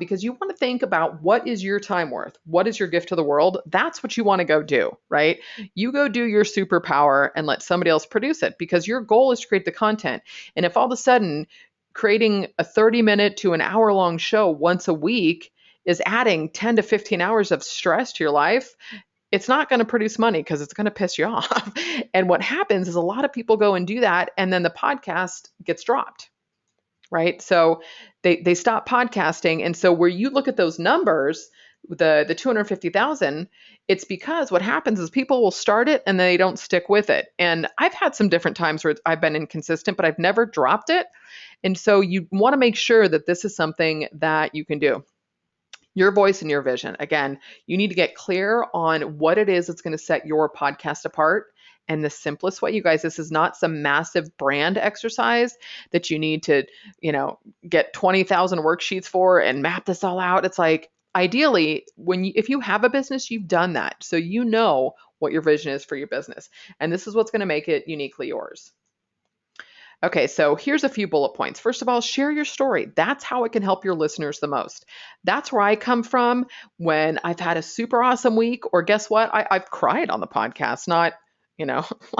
S3: Because you want to think about what is your time worth? What is your gift to the world? That's what you want to go do, right? You go do your superpower and let somebody else produce it because your goal is to create the content. And if all of a sudden creating a 30-minute to an hour-long show once a week is adding 10 to 15 hours of stress to your life, it's not going to produce money because it's going to piss you off. And what happens is a lot of people go and do that, and then the podcast gets dropped, right? So they stop podcasting. And so where you look at those numbers, the 250,000, it's because what happens is people will start it and they don't stick with it. And I've had some different times where I've been inconsistent, but I've never dropped it. And so you want to make sure that this is something that you can do. Your voice and your vision. Again, you need to get clear on what it is that's going to set your podcast apart. And the simplest way, you guys, this is not some massive brand exercise that you need to, get 20,000 worksheets for and map this all out. It's like, ideally, if you have a business, you've done that. So you know what your vision is for your business. And this is what's going to make it uniquely yours. Okay, so here's a few bullet points. First of all, share your story. That's how it can help your listeners the most. That's where I come from when I've had a super awesome week, or guess what? I've cried on the podcast, not,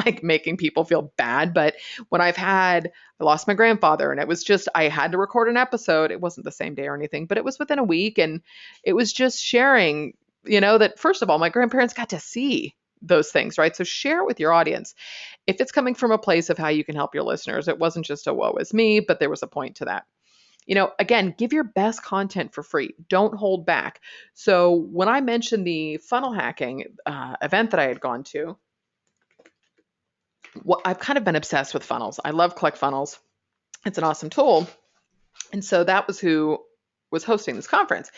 S3: like making people feel bad, but when I lost my grandfather and it was just, I had to record an episode. It wasn't the same day or anything, but it was within a week. And it was just sharing, that first of all, my grandparents got to see those things, right? So share it with your audience. If it's coming from a place of how you can help your listeners, it wasn't just a woe is me, but there was a point to that. Again, give your best content for free. Don't hold back. So when I mentioned the funnel hacking event that I had gone to, I've kind of been obsessed with funnels. I love ClickFunnels. It's an awesome tool. And so that was who was hosting this conference.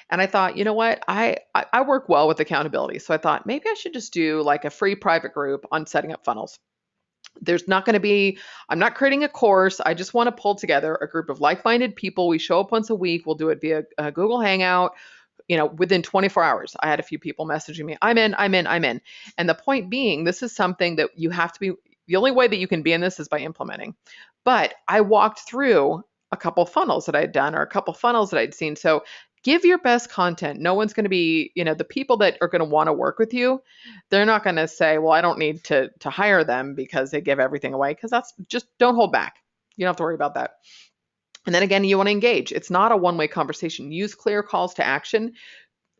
S3: And I thought, you know what? I work well with accountability. So I thought maybe I should just do like a free private group on setting up funnels. There's not going to be, I'm not creating a course. I just want to pull together a group of like-minded people. We show up once a week. We'll do it via Google Hangout. Within 24 hours, I had a few people messaging me, I'm in, I'm in, I'm in. And the point being, this is something that you have to be, the only way that you can be in this is by implementing. But I walked through a couple funnels that I'd done or a couple funnels that I'd seen. So give your best content. No one's going to be, the people that are going to want to work with you, they're not going to say, well, I don't need to hire them because they give everything away, because that's just, don't hold back. You don't have to worry about that. And then again, you want to engage. It's not a one-way conversation. Use clear calls to action.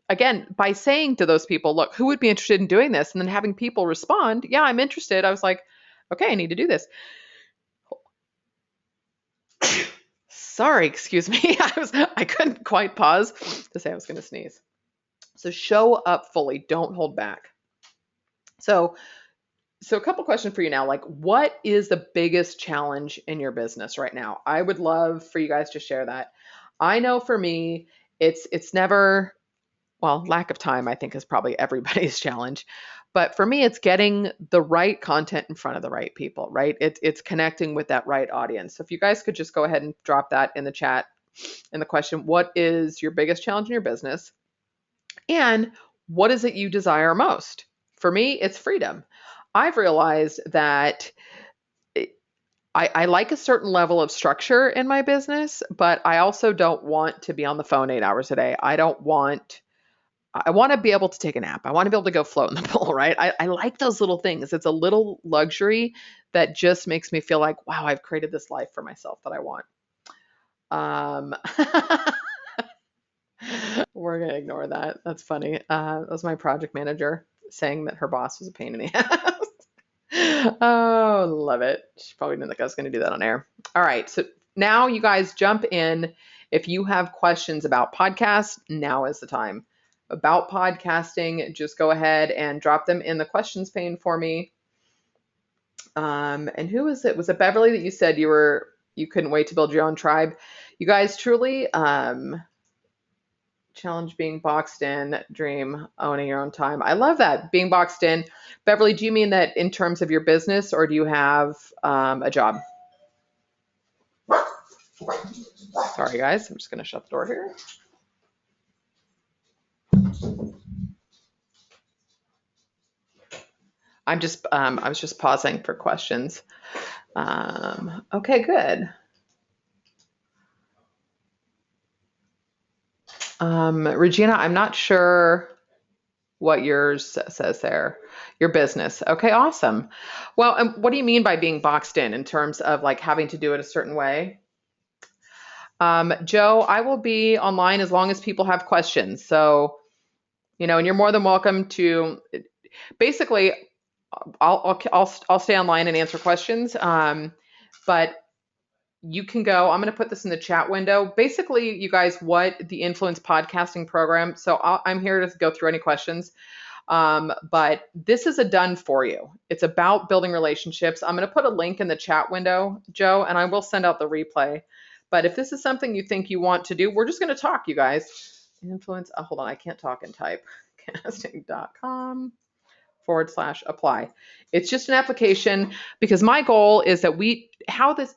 S3: Again, by saying to those people, look, who would be interested in doing this? And then having people respond, yeah, I'm interested. I was like, okay, I need to do this. Sorry, excuse me. I couldn't quite pause to say I was going to sneeze. So show up fully. Don't hold back. So a couple questions for you now. Like, what is the biggest challenge in your business right now? I would love for you guys to share that. I know for me, it's never, well, lack of time, I think, is probably everybody's challenge. But for me, it's getting the right content in front of the right people, right? It's connecting with that right audience. So if you guys could just go ahead and drop that in the chat in the question, what is your biggest challenge in your business? And what is it you desire most? For me, it's freedom. I've realized that I like a certain level of structure in my business, but I also don't want to be on the phone 8 hours a day. I want to be able to take a nap. I want to be able to go float in the pool, right? I like those little things. It's a little luxury that just makes me feel like, wow, I've created this life for myself that I want. We're going to ignore that. That's funny. That was my project manager saying that her boss was a pain in the ass. Oh, love it. She probably didn't think I was going to do that on air. All right. So now you guys jump in. If you have questions about podcasts, now is the time. About podcasting, just go ahead and drop them in the questions pane for me. And who was it? Was it Beverly that you said you couldn't wait to build your own tribe? You guys truly challenge being boxed in, dream owning your own time. I love that, being boxed in. Beverly, do you mean that in terms of your business, or do you have a job? Sorry, guys. I'm just going to shut the door here. I was just pausing for questions. Okay, good. Regina, I'm not sure what yours says there. Your business. Okay, awesome. Well, what do you mean by being boxed in terms of like having to do it a certain way? Joe, I will be online as long as people have questions. So, and you're more than welcome to, basically, I'll stay online and answer questions. But you can go, I'm going to put this in the chat window. Basically, you guys, what the Influence Podcasting Program. So I'm here to go through any questions. But this is a done for you. It's about building relationships. I'm going to put a link in the chat window, Joe, and I will send out the replay. But if this is something you think you want to do, we're just going to talk, you guys. Influence, hold on, I can't talk and type. Casting.com/apply. It's just an application, because my goal is that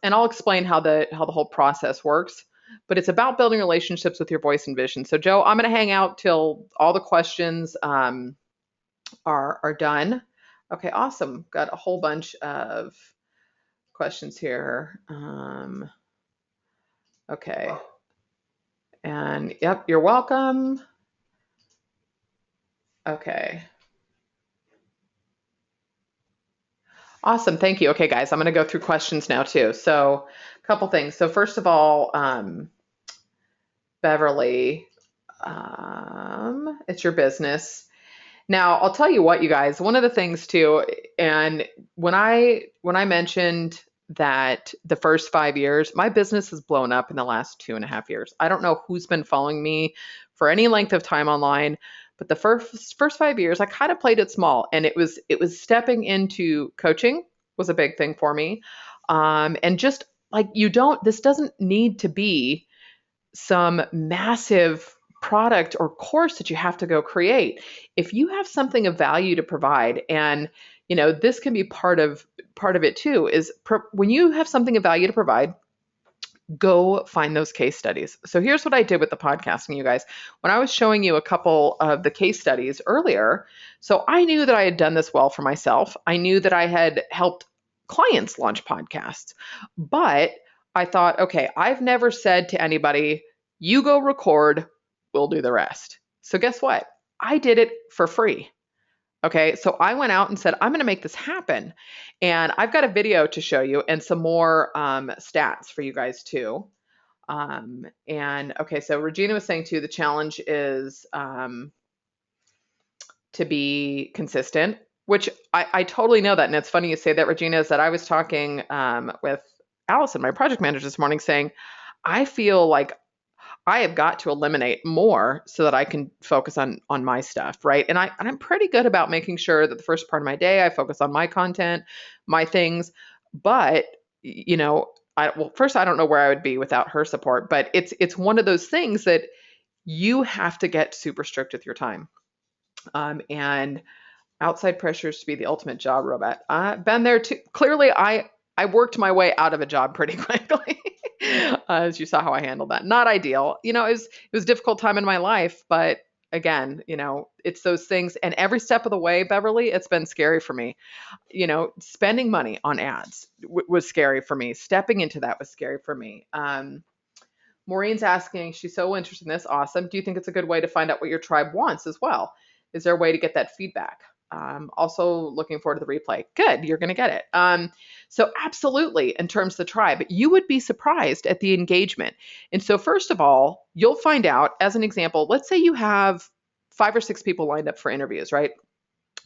S3: and I'll explain how the whole process works, but it's about building relationships with your voice and vision. So Joe, I'm going to hang out till all the questions are done. Okay, awesome. Got a whole bunch of questions here. Okay. And yep, you're welcome. Okay. Awesome, thank you. Okay, guys, I'm going to go through questions now too. So a couple things. So first of all, Beverly, it's your business. Now, I'll tell you what, you guys, one of the things too, and when I mentioned that the first 5 years, my business has blown up in the last 2.5 years. I don't know who's been following me for any length of time online, but the first 5 years, I kind of played it small, and it was stepping into coaching was a big thing for me. And just like, this doesn't need to be some massive product or course that you have to go create. If you have something of value to provide, and this can be part of it too, is when you have something of value to provide, go find those case studies. So here's what I did with the podcasting, you guys. When I was showing you a couple of the case studies earlier, so I knew that I had done this well for myself. I knew that I had helped clients launch podcasts, but I thought, okay, I've never said to anybody, you go record, we'll do the rest. So guess what? I did it for free. Okay, so I went out and said, I'm going to make this happen. And I've got a video to show you and some more stats for you guys too. And okay, so Regina was saying too, the challenge is to be consistent, which I totally know that. And it's funny you say that, Regina, is that I was talking with Allison, my project manager, this morning, saying, I feel like I have got to eliminate more so that I can focus on my stuff, right? And I'm pretty good about making sure that the first part of my day I focus on my content, my things. But first, I don't know where I would be without her support. But it's one of those things that you have to get super strict with your time. And outside pressures to be the ultimate job robot. I've been there too. Clearly, I worked my way out of a job pretty quickly. As you saw how I handled that. Not ideal. It was a difficult time in my life, but again, it's those things. And every step of the way, Beverly, it's been scary for me. Spending money on ads was scary for me. Stepping into that was scary for me. Maureen's asking, she's so interested in this. Awesome. Do you think it's a good way to find out what your tribe wants as well? Is there a way to get that feedback? Also looking forward to the replay. Good, you're going to get it. So absolutely, in terms of the tribe, you would be surprised at the engagement. And so first of all, you'll find out, as an example, let's say you have 5 or 6 people lined up for interviews, right?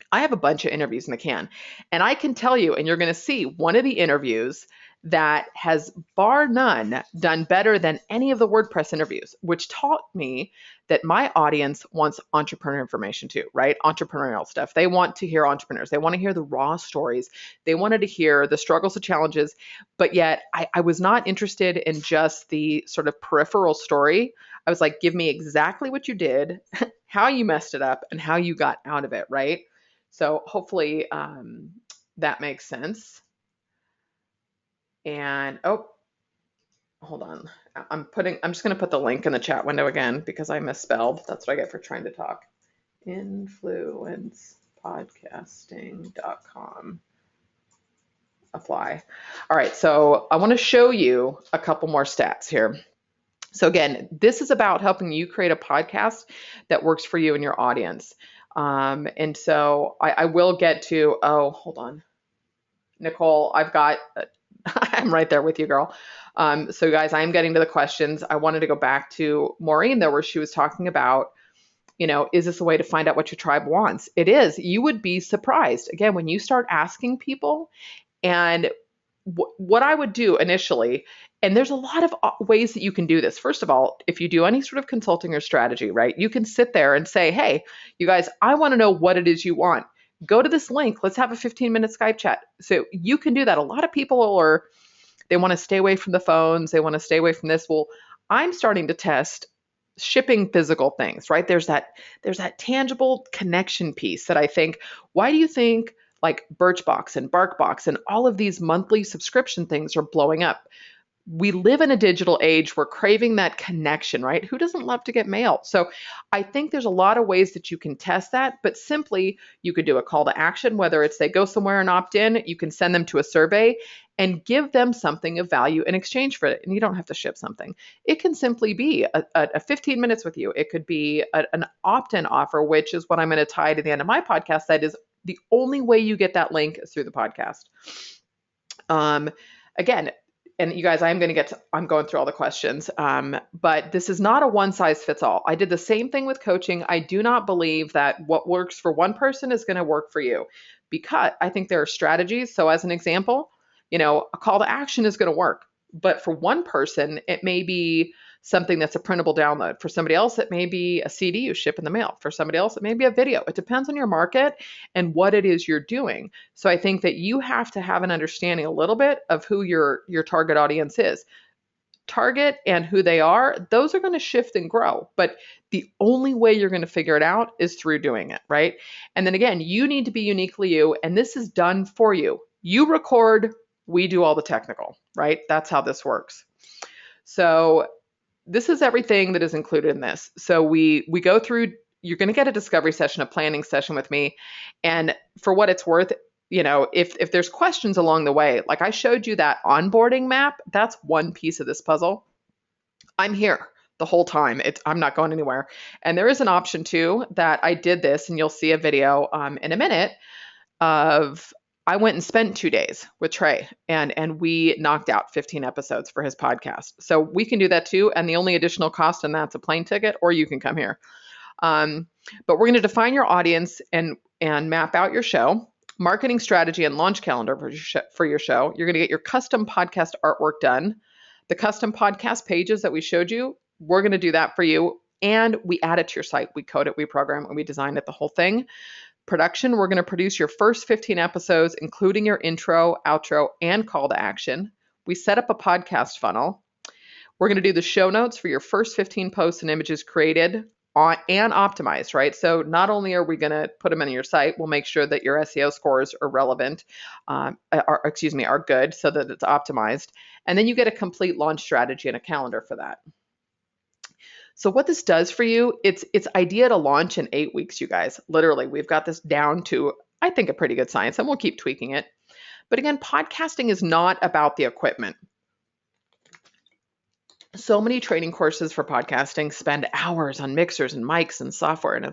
S3: I have a bunch of interviews in the can, and I can tell you, and you're going to see one of the interviews that has, bar none, done better than any of the WordPress interviews, which taught me that my audience wants entrepreneur information too, right? Entrepreneurial stuff. They want to hear entrepreneurs. They want to hear the raw stories. They wanted to hear the struggles and challenges, but yet I was not interested in just the sort of peripheral story. I was like, give me exactly what you did, how you messed it up, and how you got out of it, right? So hopefully that makes sense. And hold on. I'm just going to put the link in the chat window again because I misspelled. That's what I get for trying to talk. Influencepodcasting.com. Apply. All right. So I want to show you a couple more stats here. So again, this is about helping you create a podcast that works for you and your audience. And so I will get to, hold on. Nicole, I'm right there with you, girl. So guys, I'm getting to the questions. I wanted to go back to Maureen though, where she was talking about, is this a way to find out what your tribe wants? It is. You would be surprised. Again, when you start asking people, and what I would do initially, and there's a lot of ways that you can do this. First of all, if you do any sort of consulting or strategy, right, you can sit there and say, hey, you guys, I want to know what it is you want. Go to this link. Let's have a 15-minute Skype chat. So you can do that. A lot of people they want to stay away from the phones. They want to stay away from this. Well, I'm starting to test shipping physical things, right? There's that tangible connection piece that I think, why do you think like Birchbox and BarkBox and all of these monthly subscription things are blowing up? We live in a digital age. We're craving that connection, right? Who doesn't love to get mail? So I think there's a lot of ways that you can test that, but simply you could do a call to action, whether it's they go somewhere and opt in, you can send them to a survey and give them something of value in exchange for it. And you don't have to ship something. It can simply be a 15 minutes with you. It could be an opt-in offer, which is what I'm going to tie to the end of my podcast. That is the only way you get that link is through the podcast. Again, and you guys, I'm going through all the questions, but this is not a one size fits all. I did the same thing with coaching. I do not believe that what works for one person is going to work for you, because I think there are strategies. So as an example, a call to action is going to work, but for one person, it may be something that's a printable download. For somebody else, it may be a CD you ship in the mail. For somebody else, it may be a video. It depends on your market and what it is you're doing. So I think that you have to have an understanding a little bit of who your target audience is. target and who they are, those are going to shift and grow. But the only way you're going to figure it out is through doing it, right? And then again, you need to be uniquely you, and this is done for you. You record, we do all the technical, right? That's how this works. So this is everything that is included in this. So we go through, you're going to get a discovery session, a planning session with me. And for what it's worth, if there's questions along the way, like I showed you that onboarding map, that's one piece of this puzzle. I'm here the whole time. I'm not going anywhere. And there is an option too that I did this, and you'll see a video in a minute of I went and spent 2 days with Trey, and we knocked out 15 episodes for his podcast. So we can do that too. And the only additional cost in that's a plane ticket, or you can come here. But we're going to define your audience and map out your show, marketing strategy and launch calendar for your show. You're going to get your custom podcast artwork done. The custom podcast pages that we showed you, we're going to do that for you. And we add it to your site. We code it, we program it, and we design it, the whole thing. Production, we're going to produce your first 15 episodes, including your intro, outro, and call to action. We set up a podcast funnel. We're going to do the show notes for your first 15 posts and images created and optimized, right? So not only are we going to put them in your site, we'll make sure that your SEO scores are relevant, are good, so that it's optimized. And then you get a complete launch strategy and a calendar for that. So what this does for you, it's idea to launch in 8 weeks, you guys. Literally, we've got this down to, I think, a pretty good science, and we'll keep tweaking it. But again, podcasting is not about the equipment. So many training courses for podcasting spend hours on mixers and mics and software, and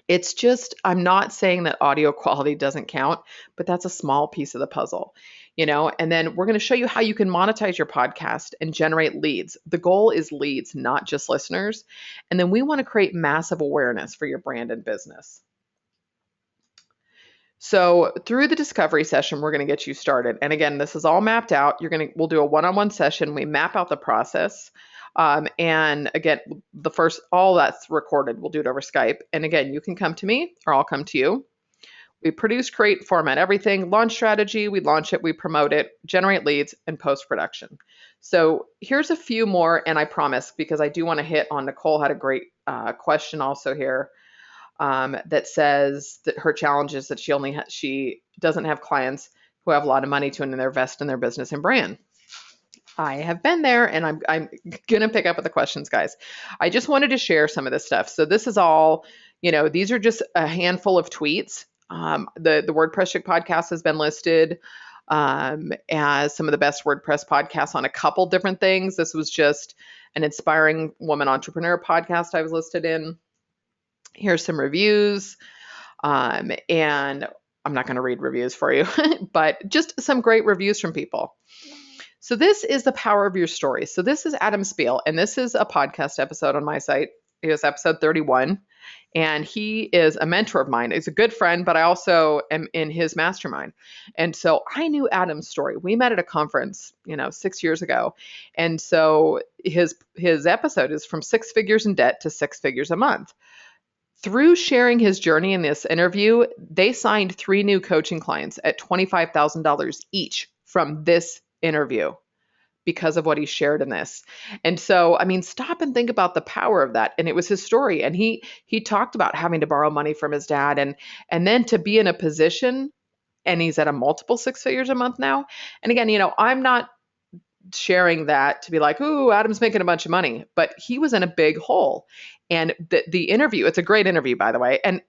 S3: it's just, I'm not saying that audio quality doesn't count, but that's a small piece of the puzzle. And then we're going to show you how you can monetize your podcast and generate leads. The goal is leads, not just listeners. And then we want to create massive awareness for your brand and business. So through the discovery session, we're going to get you started. And again, this is all mapped out. We'll do a one-on-one session. We map out the process. And again, all that's recorded. We'll do it over Skype. And again, you can come to me or I'll come to you. We produce, create, format everything, launch strategy, we launch it, we promote it, generate leads, and post-production. So here's a few more, and I promise, because I do want to hit on, Nicole had a great question also here that says that her challenge is that she doesn't have clients who have a lot of money to invest in their business and brand. I have been there, and I'm going to pick up with the questions, guys. I just wanted to share some of this stuff. So this is all, these are just a handful of tweets. The WordPress Chick podcast has been listed as some of the best WordPress podcasts on a couple different things. This was just an inspiring woman entrepreneur podcast I was listed in. Here's some reviews. And I'm not going to read reviews for you, but just some great reviews from people. So this is the power of your story. So this is Adam Spiel, and this is a podcast episode on my site. It was episode 31. And he is a mentor of mine. He's a good friend, but I also am in his mastermind. And so I knew Adam's story. We met at a conference, 6 years ago. And so his episode is from 6 figures in debt to 6 figures a month. Through sharing his journey in this interview, they signed 3 new coaching clients at $25,000 each from this interview, because of what he shared in this. And so, stop and think about the power of that. And it was his story. And he talked about having to borrow money from his dad and then to be in a position, and he's at a multiple 6 figures a month now. And again, I'm not sharing that to be like, ooh, Adam's making a bunch of money, but he was in a big hole. And the interview, it's a great interview, by the way, and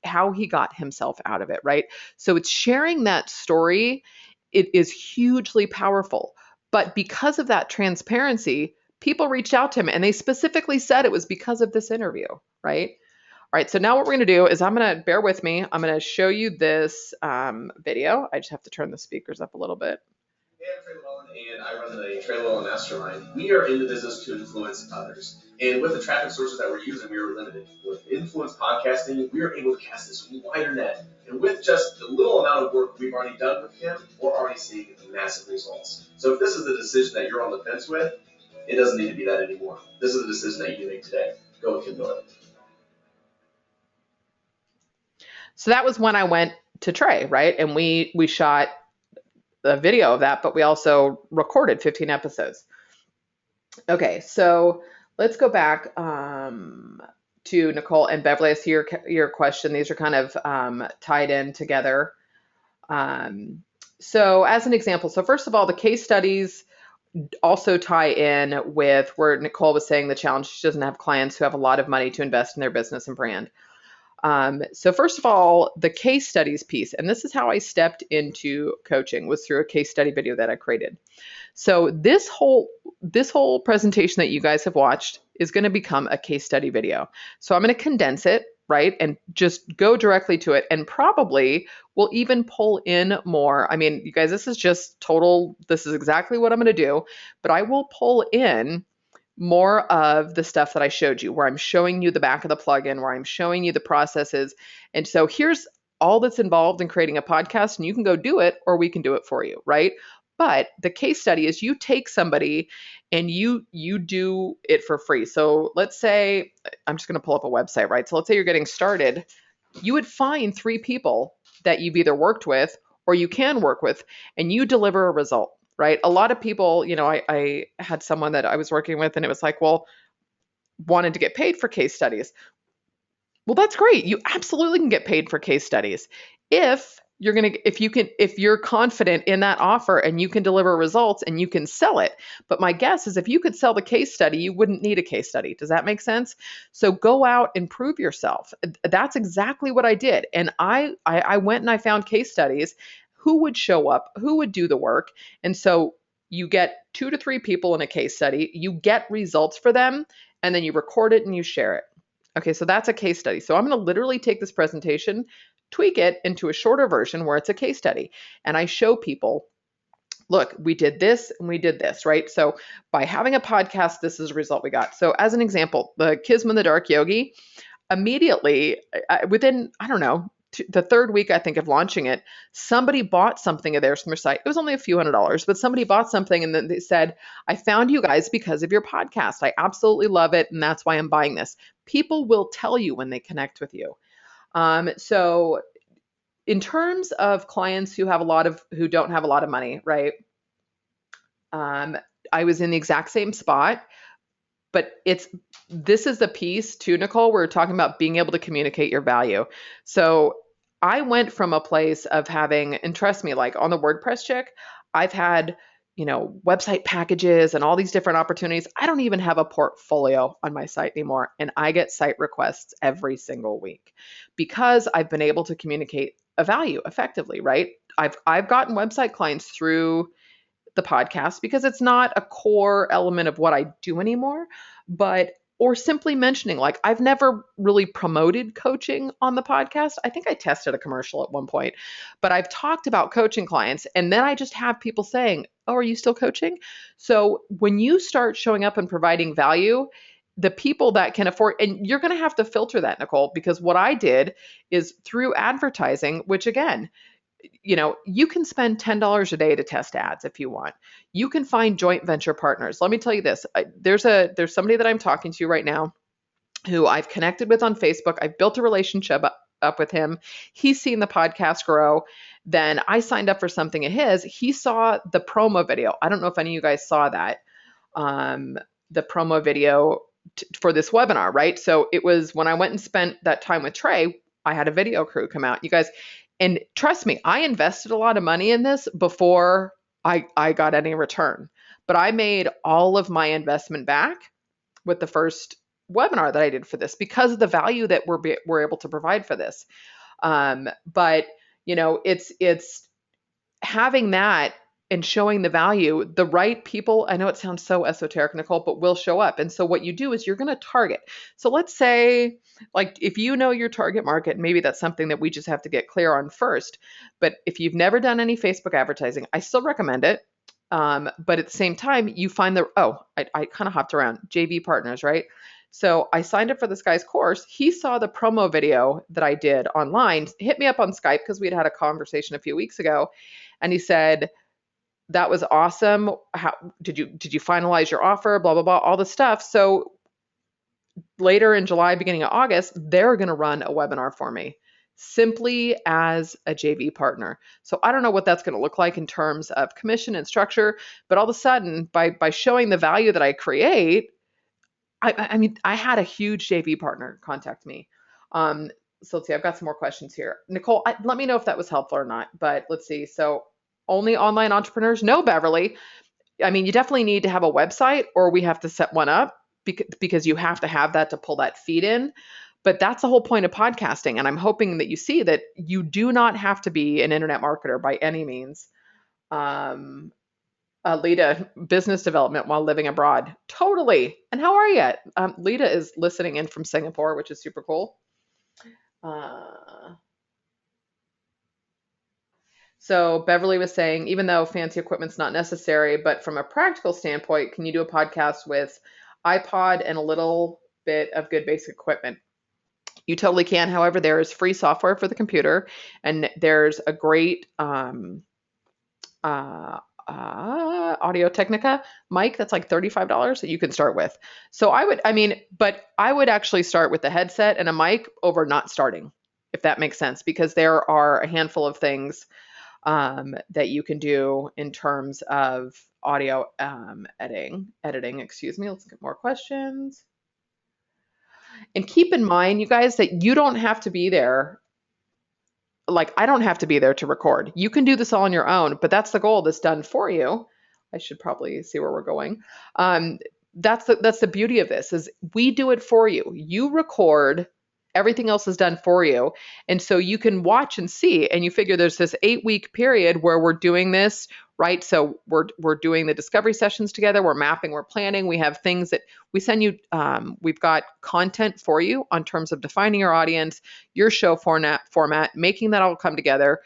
S3: how he got himself out of it, right? So it's sharing that story. It is hugely powerful. But because of that transparency, people reached out to him, and they specifically said it was because of this interview, right? All right, so now what we're going to do is bear with me. I'm going to show you this video. I just have to turn the speakers up a little bit.
S4: Hey, I'm Trey Llewellyn, and I run the Trey Llewellyn Mastermind. We are in the business to influence others. And with the traffic sources that we're using, we were limited. With influence podcasting, we were able to cast this wider net. And with just the little amount of work we've already done with him, we're already seeing massive results. So if this is the decision that you're on the fence with, it doesn't need to be that anymore. This is the decision that you can make today. Go with him, do it.
S3: So that was when I went to Trey, right? And we shot a video of that, but we also recorded 15 episodes. Okay, so let's go back to Nicole and Beverly. I see your question. These are kind of tied in together. Um, so as an example, so first of all, the case studies also tie in with where Nicole was saying the challenge, she doesn't have clients who have a lot of money to invest in their business and brand. So first of all, the case studies piece, and this is how I stepped into coaching, was through a case study video that I created. So this whole presentation that you guys have watched is going to become a case study video. So I'm going to condense it, right, and just go directly to it, and probably will even pull in more. I mean, you guys, this is just total, this is exactly what I'm going to do, but I will pull in more of the stuff that I showed you, where I'm showing you the back of the plugin, where I'm showing you the processes. And so here's all that's involved in creating a podcast, and you can go do it, or we can do it for you, right? But the case study is you take somebody and you do it for free. So let's say, I'm just going to pull up a website, right? So let's say you're getting started. You would find 3 people that you've either worked with or you can work with, and you deliver a result, right? A lot of people, I had someone that I was working with, and it was like, well, wanted to get paid for case studies. Well, that's great. You absolutely can get paid for case studies if you're confident in that offer and you can deliver results and you can sell it. But my guess is if you could sell the case study, you wouldn't need a case study. Does that make sense? So go out and prove yourself. That's exactly what I did. And I went and I found case studies. Who would show up? Who would do the work? And so you get 2 to 3 people in a case study, you get results for them, and then you record it and you share it. Okay, so that's a case study. So I'm going to literally take this presentation, tweak it into a shorter version where it's a case study. And I show people, look, we did this and we did this, right? So by having a podcast, this is a result we got. So as an example, the Kisma the Dark Yogi, immediately within, I don't know, the 3rd week, I think, of launching it, somebody bought something of theirs from their site. It was only a few $100s, but somebody bought something and then they said, I found you guys because of your podcast. I absolutely love it. And that's why I'm buying this. People will tell you when they connect with you. So in terms of clients who don't have a lot of money, right? I was in the exact same spot, but this is the piece too, Nicole, we're talking about being able to communicate your value. So I went from a place of having, and trust me, like on the WordPress Chick, I've had, website packages and all these different opportunities. I don't even have a portfolio on my site anymore. And I get site requests every single week because I've been able to communicate a value effectively, right? I've gotten website clients through the podcast because it's not a core element of what I do anymore, or simply mentioning, like, I've never really promoted coaching on the podcast. I think I tested a commercial at one point, but I've talked about coaching clients, and then I just have people saying, oh, are you still coaching? So when you start showing up and providing value, the people that can afford, and you're going to have to filter that, Nicole, because what I did is through advertising, which again, you can spend $10 a day to test ads if you want. You can find joint venture partners. Let me tell you this. There's somebody that I'm talking to right now who I've connected with on Facebook. I've built a relationship up with him. He's seen the podcast grow. Then I signed up for something of his. He saw the promo video. I don't know if any of you guys saw that. The promo video for this webinar, right? So it was when I went and spent that time with Trey, I had a video crew come out. You guys, and trust me, I invested a lot of money in this before I got any return. But I made all of my investment back with the first webinar that I did for this because of the value that we're able to provide for this. But it's having that and showing the value, the right people, I know it sounds so esoteric, Nicole, but will show up. And so what you do is you're going to target. So let's say, like, if you know your target market, maybe that's something that we just have to get clear on first. But if you've never done any Facebook advertising, I still recommend it. But at the same time, you find I kind of hopped around, JV partners, right? So I signed up for this guy's course. He saw the promo video that I did online, hit me up on Skype because we'd had a conversation a few weeks ago. And he said, that was awesome. How did you finalize your offer? Blah, blah, blah, all the stuff. So later in July, beginning of August, they're going to run a webinar for me simply as a JV partner. So I don't know what that's going to look like in terms of commission and structure, but all of a sudden, by showing the value that I create, I mean, I had a huge JV partner contact me. So let's see, I've got some more questions here. Nicole, let me know if that was helpful or not, but let's see. So only online entrepreneurs? No, Beverly. I mean, you definitely need to have a website, or we have to set one up because you have to have that to pull that feed in. But that's the whole point of podcasting. And I'm hoping that you see that you do not have to be an internet marketer by any means. Lita, business development while living abroad. Totally. And how are you? Lita is listening in from Singapore, which is super cool. So Beverly was saying, even though fancy equipment's not necessary, but from a practical standpoint, can you do a podcast with iPod and a little bit of good basic equipment? You totally can. However, there is free software for the computer, and there's a great Audio Technica mic that's like $35 that you can start with. So I would actually start with the headset and a mic over not starting, if that makes sense, because there are a handful of things that you can do in terms of audio editing. Excuse me. Let's get more questions. And keep in mind, you guys, that you don't have to be there. Like, I don't have to be there to record. You can do this all on your own, but that's the goal that's done for you. I should probably see where we're going. That's the beauty of this, is we do it for you. You record, everything else is done for you. And so you can watch and see, and you figure there's this 8-week period where we're doing this, right? So we're doing the discovery sessions together. We're mapping, we're planning. We have things that we send you. We've got content for you on terms of defining your audience, your show format, making that all come together,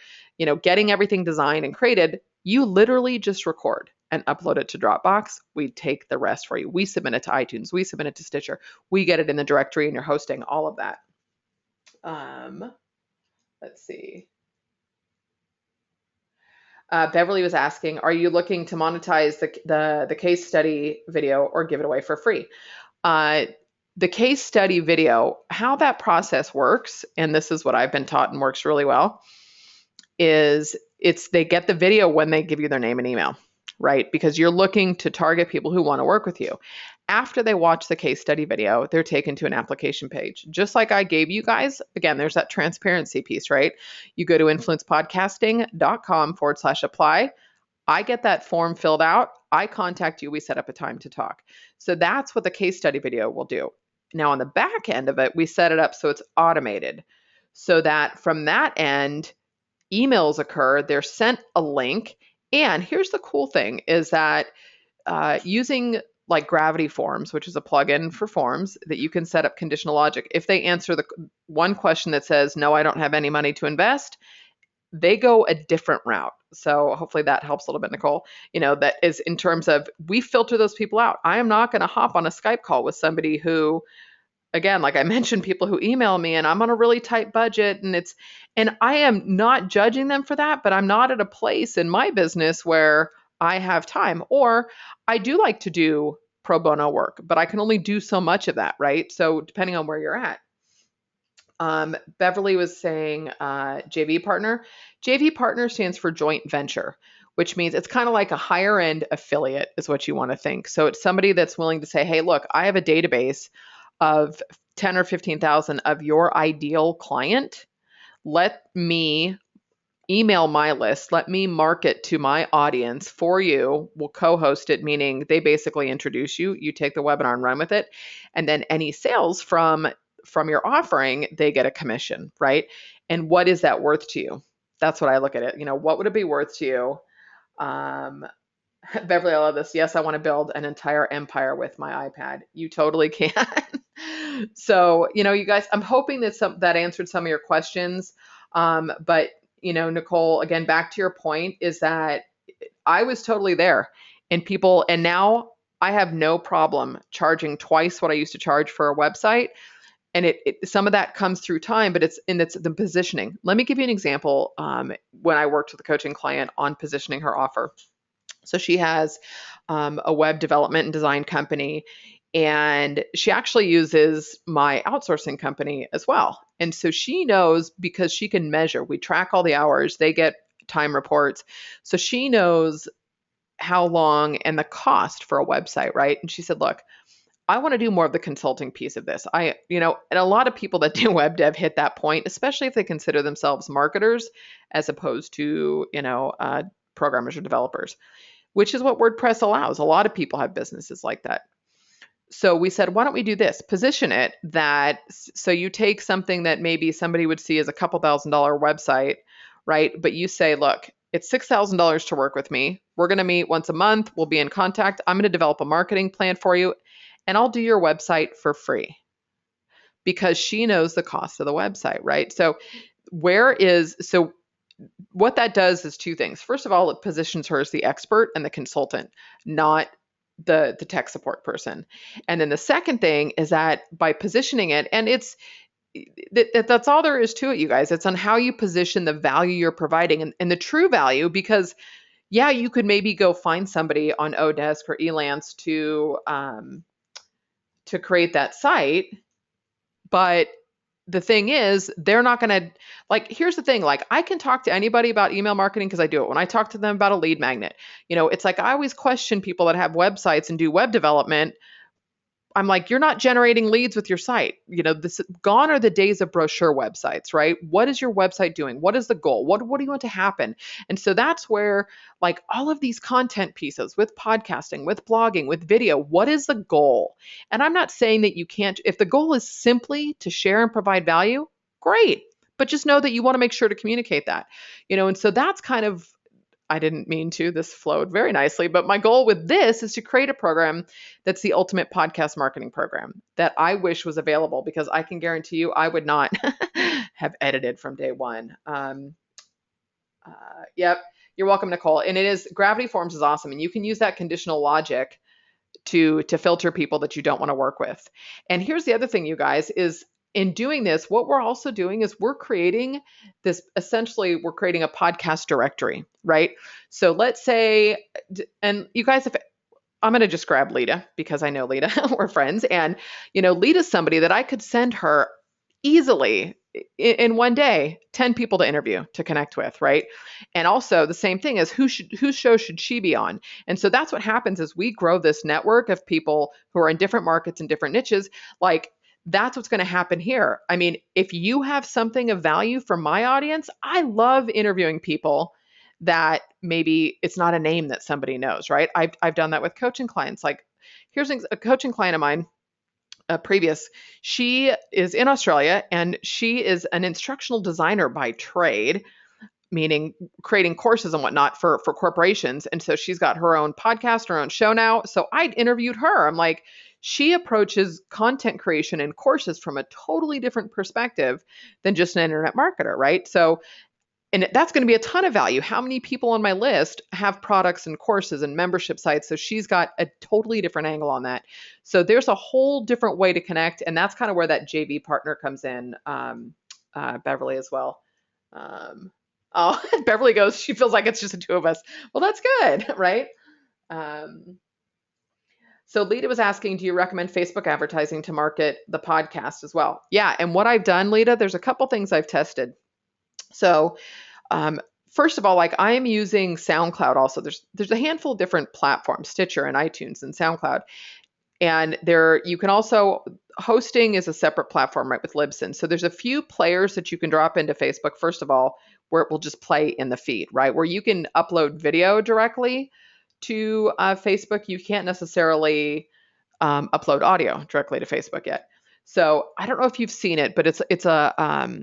S3: getting everything designed and created. You literally just record and upload it to Dropbox. We take the rest for you. We submit it to iTunes. We submit it to Stitcher. We get it in the directory and you're hosting, all of that. Let's see. Beverly was asking, are you looking to monetize the case study video or give it away for free? The case study video, how that process works, and this is what I've been taught and works really well, is they get the video when they give you their name and email, right? Because you're looking to target people who want to work with you. After they watch the case study video, they're taken to an application page. Just like I gave you guys, again, there's that transparency piece, right? You go to influencepodcasting.com/apply. I get that form filled out. I contact you. We set up a time to talk. So that's what the case study video will do. Now on the back end of it, we set it up so it's automated, so that from that end, emails occur. They're sent a link. And here's the cool thing is that using like Gravity Forms, which is a plugin for forms that you can set up conditional logic. If they answer the one question that says, no, I don't have any money to invest, they go a different route. So hopefully that helps a little bit, Nicole. That is in terms of, we filter those people out. I am not going to hop on a Skype call with somebody who, again, like I mentioned, people who email me and I'm on a really tight budget, and I am not judging them for that, but I'm not at a place in my business where I have time, or I do like to do pro bono work, but I can only do so much of that, right? So depending on where you're at. Beverly was saying JV partner. JV partner stands for joint venture, which means it's kind of like a higher end affiliate is what you want to think. So it's somebody that's willing to say, hey, look, I have a database of 10 or 15,000 of your ideal client. Let me email my list. Let me market to my audience for you. We'll co-host it, meaning they basically introduce you. You take the webinar and run with it. And then any sales from your offering, they get a commission, right? And what is that worth to you? That's what I look at it. What would it be worth to you? Beverly, I love this. Yes, I want to build an entire empire with my iPad. You totally can. So, you guys, I'm hoping that answered some of your questions. But Nicole, again, back to your point, is that I was totally there, and now I have no problem charging twice what I used to charge for a website. And some of that comes through time, but it's the positioning. Let me give you an example. When I worked with a coaching client on positioning her offer. So she has a web development and design company, and she actually uses my outsourcing company as well. And so she knows because she can measure. We track all the hours, they get time reports. So she knows how long and the cost for a website, right? And she said, look, I want to do more of the consulting piece of this. And a lot of people that do web dev hit that point, especially if they consider themselves marketers as opposed to, programmers or developers, which is what WordPress allows. A lot of people have businesses like that. So we said, why don't we do this? Position it so you take something that maybe somebody would see as a couple $1,000 website, right? But you say, look, it's $6,000 to work with me. We're going to meet once a month. We'll be in contact. I'm going to develop a marketing plan for you, and I'll do your website for free because she knows the cost of the website, right? So what that does is two things. First of all, it positions her as the expert and the consultant, not the tech support person. And then the second thing is that by positioning it, and that's all there is to it, you guys. It's on how you position the value you're providing and the true value, because yeah, you could maybe go find somebody on Odesk or Elance to create that site, but the thing is, they're not going to, here's the thing, I can talk to anybody about email marketing because I do it. When I talk to them about a lead magnet, it's like I always question people that have websites and do web development. I'm like, you're not generating leads with your site. Gone are the days of brochure websites, right? What is your website doing? What is the goal? What do you want to happen? And so that's where all of these content pieces with podcasting, with blogging, with video, what is the goal? And I'm not saying that you can't, if the goal is simply to share and provide value, great. But just know that you want to make sure to communicate that, and so that's kind of, I didn't mean to, this flowed very nicely, but my goal with this is to create a program that's the ultimate podcast marketing program that I wish was available, because I can guarantee you I would not have edited from day one. Yep, you're welcome, Nicole. And Gravity Forms is awesome. And you can use that conditional logic to filter people that you don't want to work with. And here's the other thing, you guys, is in doing this, what we're also doing is we're creating a podcast directory, right? So let's say, and you guys, I'm going to just grab Lita because I know Lita, we're friends. And, Lita's somebody that I could send her easily in one day, 10 people to interview, to connect with, right? And also the same thing is whose show should she be on? And so that's what happens as we grow this network of people who are in different markets and different niches, that's what's going to happen here. I mean, if you have something of value for my audience, I love interviewing people that maybe it's not a name that somebody knows, right? I've done that with coaching clients. Here's a coaching client of mine, she is in Australia and she is an instructional designer by trade, meaning creating courses and whatnot for corporations. And so she's got her own podcast, her own show now. So I interviewed her. I'm like, she approaches content creation and courses from a totally different perspective than just an internet marketer, right? So, and that's going to be a ton of value. How many people on my list have products and courses and membership sites? So she's got a totally different angle on that. So there's a whole different way to connect. And that's kind of where that JV partner comes in, Beverly as well. Beverly goes, she feels like it's just the two of us. Well, that's good, right? So Lita was asking, do you recommend Facebook advertising to market the podcast as well? Yeah, and what I've done, Lita, there's a couple things I've tested. So first of all, I am using SoundCloud also. There's a handful of different platforms, Stitcher and iTunes and SoundCloud. And you can also, hosting is a separate platform, right, with Libsyn. So there's a few players that you can drop into Facebook, first of all, where it will just play in the feed, right? Where you can upload video directly to Facebook. You can't necessarily upload audio directly to Facebook yet. So I don't know if you've seen it, but it's a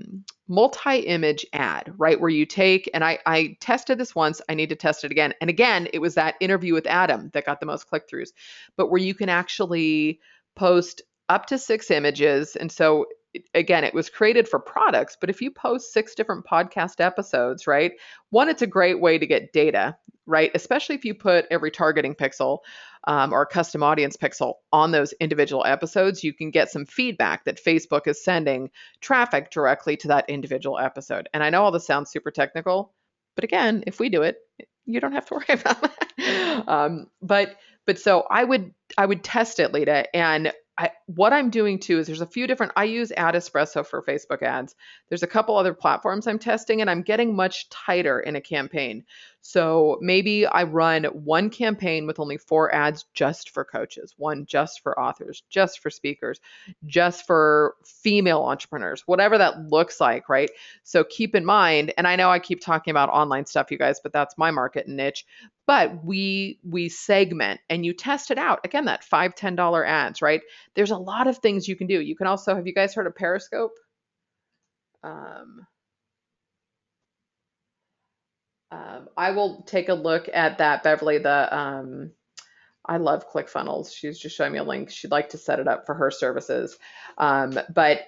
S3: multi-image ad, right? Where you take, and I tested this once, I need to test it again. And again, it was that interview with Adam that got the most click-throughs, but where you can actually post up to 6 images. And so again, it was created for products, but if you post 6 different podcast episodes, right? One, it's a great way to get data, right? Especially if you put a retargeting pixel or a custom audience pixel on those individual episodes, you can get some feedback that Facebook is sending traffic directly to that individual episode. And I know all this sounds super technical, but again, if we do it, you don't have to worry about that. But so I would test it, Lita, and what I'm doing too is there's a few different, I use Ad Espresso for Facebook ads. There's a couple other platforms I'm testing and I'm getting much tighter in a campaign. So maybe I run one campaign with only 4 ads just for coaches, one just for authors, just for speakers, just for female entrepreneurs, whatever that looks like, right? So keep in mind, and I know I keep talking about online stuff, you guys, but that's my market and niche. But we segment and you test it out. Again, that $5, $10 ads, right? There's a lot of things you can do. You can also, have you guys heard of Periscope? I will take a look at that, Beverly. I love ClickFunnels. She's just showing me a link. She'd like to set it up for her services. But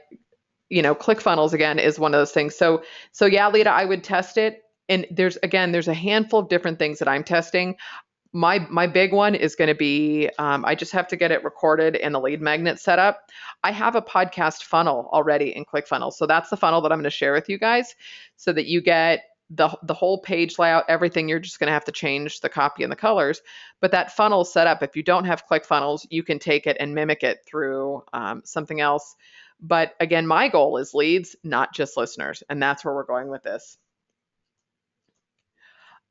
S3: ClickFunnels again is one of those things. So yeah, Lita, I would test it. And there's a handful of different things that I'm testing. My big one is going to be I just have to get it recorded and the lead magnet set up. I have a podcast funnel already in ClickFunnels. So that's the funnel that I'm going to share with you guys so that you get the whole page layout, everything. You're just going to have to change the copy and the colors. But that funnel set up, if you don't have ClickFunnels, you can take it and mimic it through something else. But again, my goal is leads, not just listeners. And that's where we're going with this.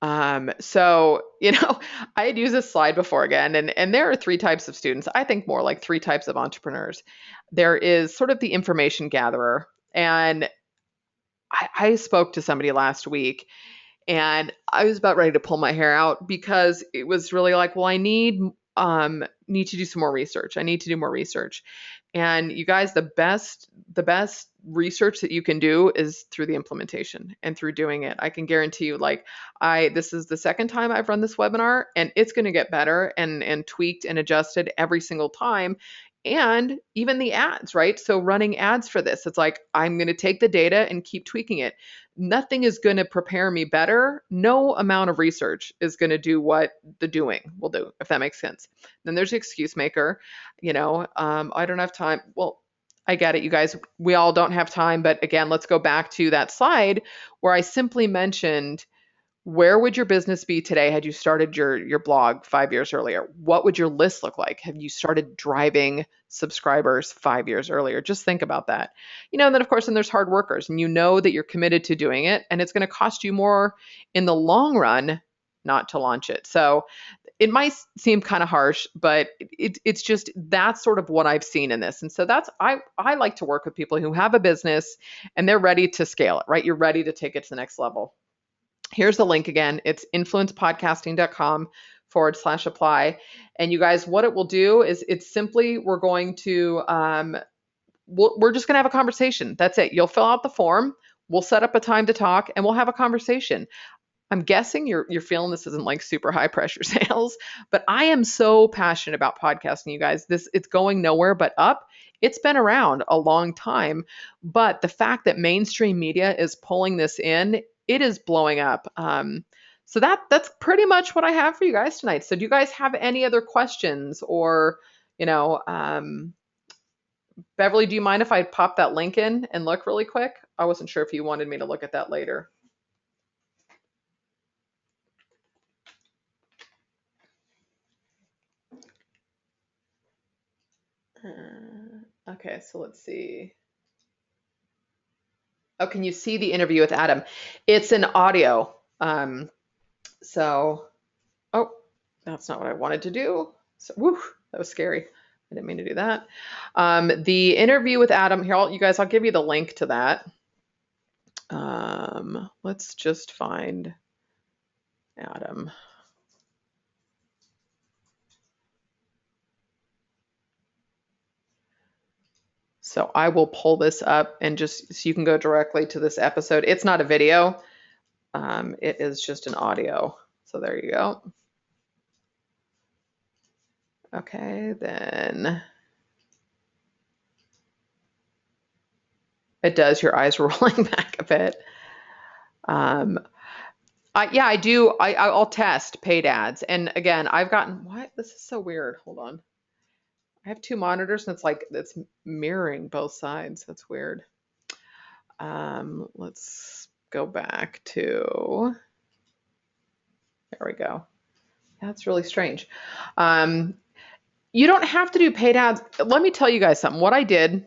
S3: So, I had used this slide before again, and there are 3 types of students. I think more like 3 types of entrepreneurs. There is sort of the information gatherer. And I spoke to somebody last week and I was about ready to pull my hair out because it was really like, well, I need to do some more research. I need to do more research. And you guys, the best research that you can do is through the implementation and through doing it. I can guarantee you, this is the second time I've run this webinar and it's going to get better and tweaked and adjusted every single time. And even the ads, right? So running ads for this, it's like, I'm going to take the data and keep tweaking it. Nothing is going to prepare me better. No amount of research is going to do what the doing will do, if that makes sense. Then there's the excuse maker. I don't have time. Well, I get it, you guys. We all don't have time. But again, let's go back to that slide where I simply mentioned, where would your business be today had you started your blog 5 years earlier? What would your list look like? Have you started driving subscribers 5 years earlier? Just think about that. And then of course, then there's hard workers, and that you're committed to doing it, and it's going to cost you more in the long run not to launch it. So it might seem kind of harsh, but it's just, that's sort of what I've seen in this. And so I like to work with people who have a business and they're ready to scale it, right? You're ready to take it to the next level. Here's the link again. It's influencepodcasting.com/apply. And you guys, what it will do is it's simply, we're going to, we're just going to have a conversation. That's it. You'll fill out the form. We'll set up a time to talk and we'll have a conversation. I'm guessing you're feeling this isn't like super high pressure sales, but I am so passionate about podcasting, you guys. It's going nowhere but up. It's been around a long time, but the fact that mainstream media is pulling this in, it is blowing up. So that's pretty much what I have for you guys tonight. So do you guys have any other questions or, Beverly, do you mind if I pop that link in and look really quick? I wasn't sure if you wanted me to look at that later. Okay, so let's see. Oh, can you see the interview with Adam? It's an audio. Oh, that's not what I wanted to do. So, that was scary. I didn't mean to do that. The interview with Adam, here, you guys, I'll give you the link to that. Let's just find Adam. So I will pull this up and just so you can go directly to this episode. It's not a video. It is just an audio. So there you go. Okay, then it does. Your eyes are rolling back a bit. I do. I'll test paid ads. And again, I've gotten, what? This is so weird. Hold on. I have 2 monitors and it's mirroring both sides. That's weird. Let's go back to, there we go. That's really strange. You don't have to do paid ads. Let me tell you guys something. What I did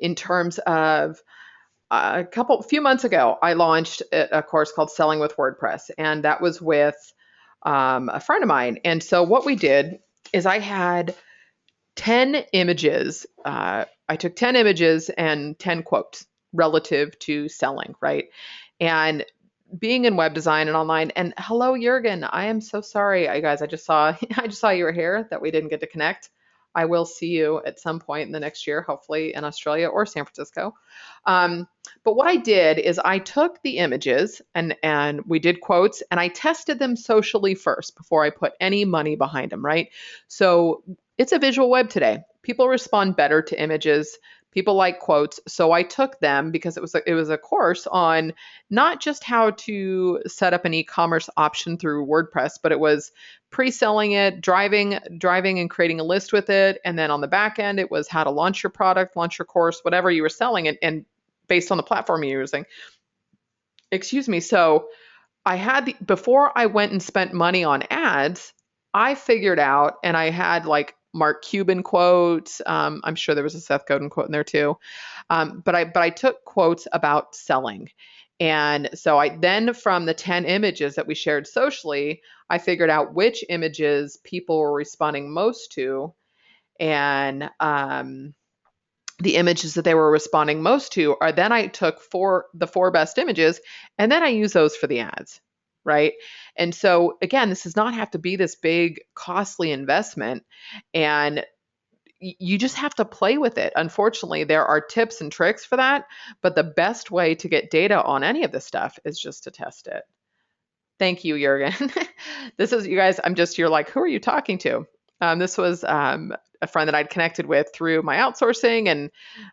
S3: in terms of a few months ago, I launched a course called Selling with WordPress, and that was with a friend of mine. And so what we did is I had 10 images. I took 10 images and 10 quotes relative to selling, right? And being in web design and online. And hello, Jurgen. I am so sorry, you guys. I just saw you were here, that we didn't get to connect. I will see you at some point in the next year, hopefully in Australia or San Francisco. But what I did is I took the images and we did quotes, and I tested them socially first before I put any money behind them, right? So it's a visual web today. People respond better to images. People like quotes. So I took them because it was a course on not just how to set up an e-commerce option through WordPress, but it was pre-selling it, driving and creating a list with it. And then on the back end, it was how to launch your product, launch your course, whatever you were selling, and based on the platform you're using. Excuse me. So I had before I went and spent money on ads, I figured out, and I had like Mark Cuban quotes. I'm sure there was a Seth Godin quote in there too. But I took quotes about selling. And so I then, from the 10 images that we shared socially, I figured out which images people were responding most to. And the images that they were responding most to are then I took the four best images, and then I use those for the ads, right? And so again, this does not have to be this big costly investment, and you just have to play with it. Unfortunately, there are tips and tricks for that, but the best way to get data on any of this stuff is just to test it. Thank you, Jurgen. This is, you guys, you're like, who are you talking to? This was a friend that I'd connected with through my outsourcing and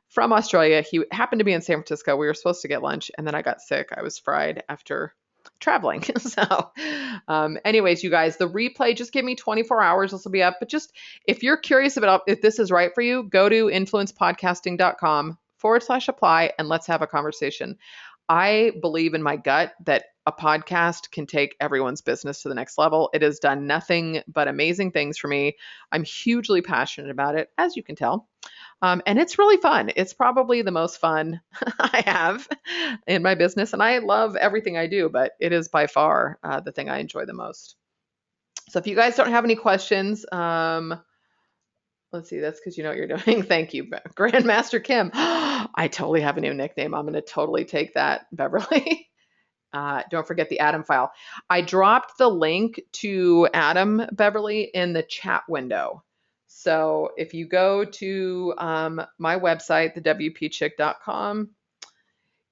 S3: from Australia. He happened to be in San Francisco. We were supposed to get lunch, and then I got sick. I was fried after traveling. So anyways, you guys, the replay, just give me 24 hours. This will be up. But just if you're curious about if this is right for you, go to influencepodcasting.com/apply and let's have a conversation. I believe in my gut that a podcast can take everyone's business to the next level. It has done nothing but amazing things for me. I'm hugely passionate about it, as you can tell. And it's really fun. It's probably the most fun I have in my business. And I love everything I do, but it is by far the thing I enjoy the most. So if you guys don't have any questions, let's see, that's because you know what you're doing. Thank you, Grandmaster Kim. I totally have a new nickname. I'm going to totally take that, Beverly. Don't forget the Adam file. I dropped the link to Adam, Beverly, in the chat window. So if you go to my website, thewpchick.com,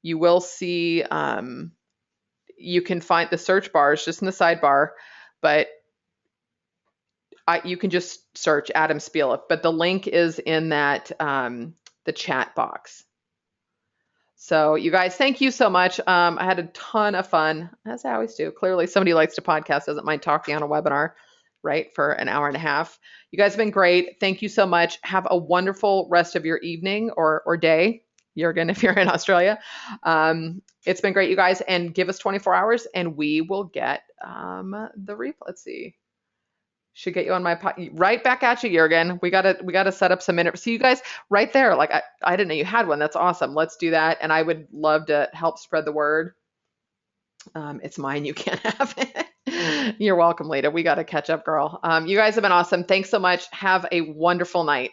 S3: you will see, you can find the search bars just in the sidebar, but you can just search Adam Spielhoff, but the link is in that the chat box. So you guys, thank you so much. I had a ton of fun, as I always do. Clearly, somebody likes to podcast, doesn't mind talking on a webinar, right, for an hour and a half. You guys have been great. Thank you so much. Have a wonderful rest of your evening or day, Jurgen, if you're in Australia. It's been great, you guys, and give us 24 hours, and we will get the replay. Let's see. Should get you on my right back at you, Jurgen. We gotta set up some minutes. See you guys right there. Like I didn't know you had one. That's awesome. Let's do that. And I would love to help spread the word. It's mine. You can't have it. You're welcome, Lita. We got to catch up, girl. You guys have been awesome. Thanks so much. Have a wonderful night.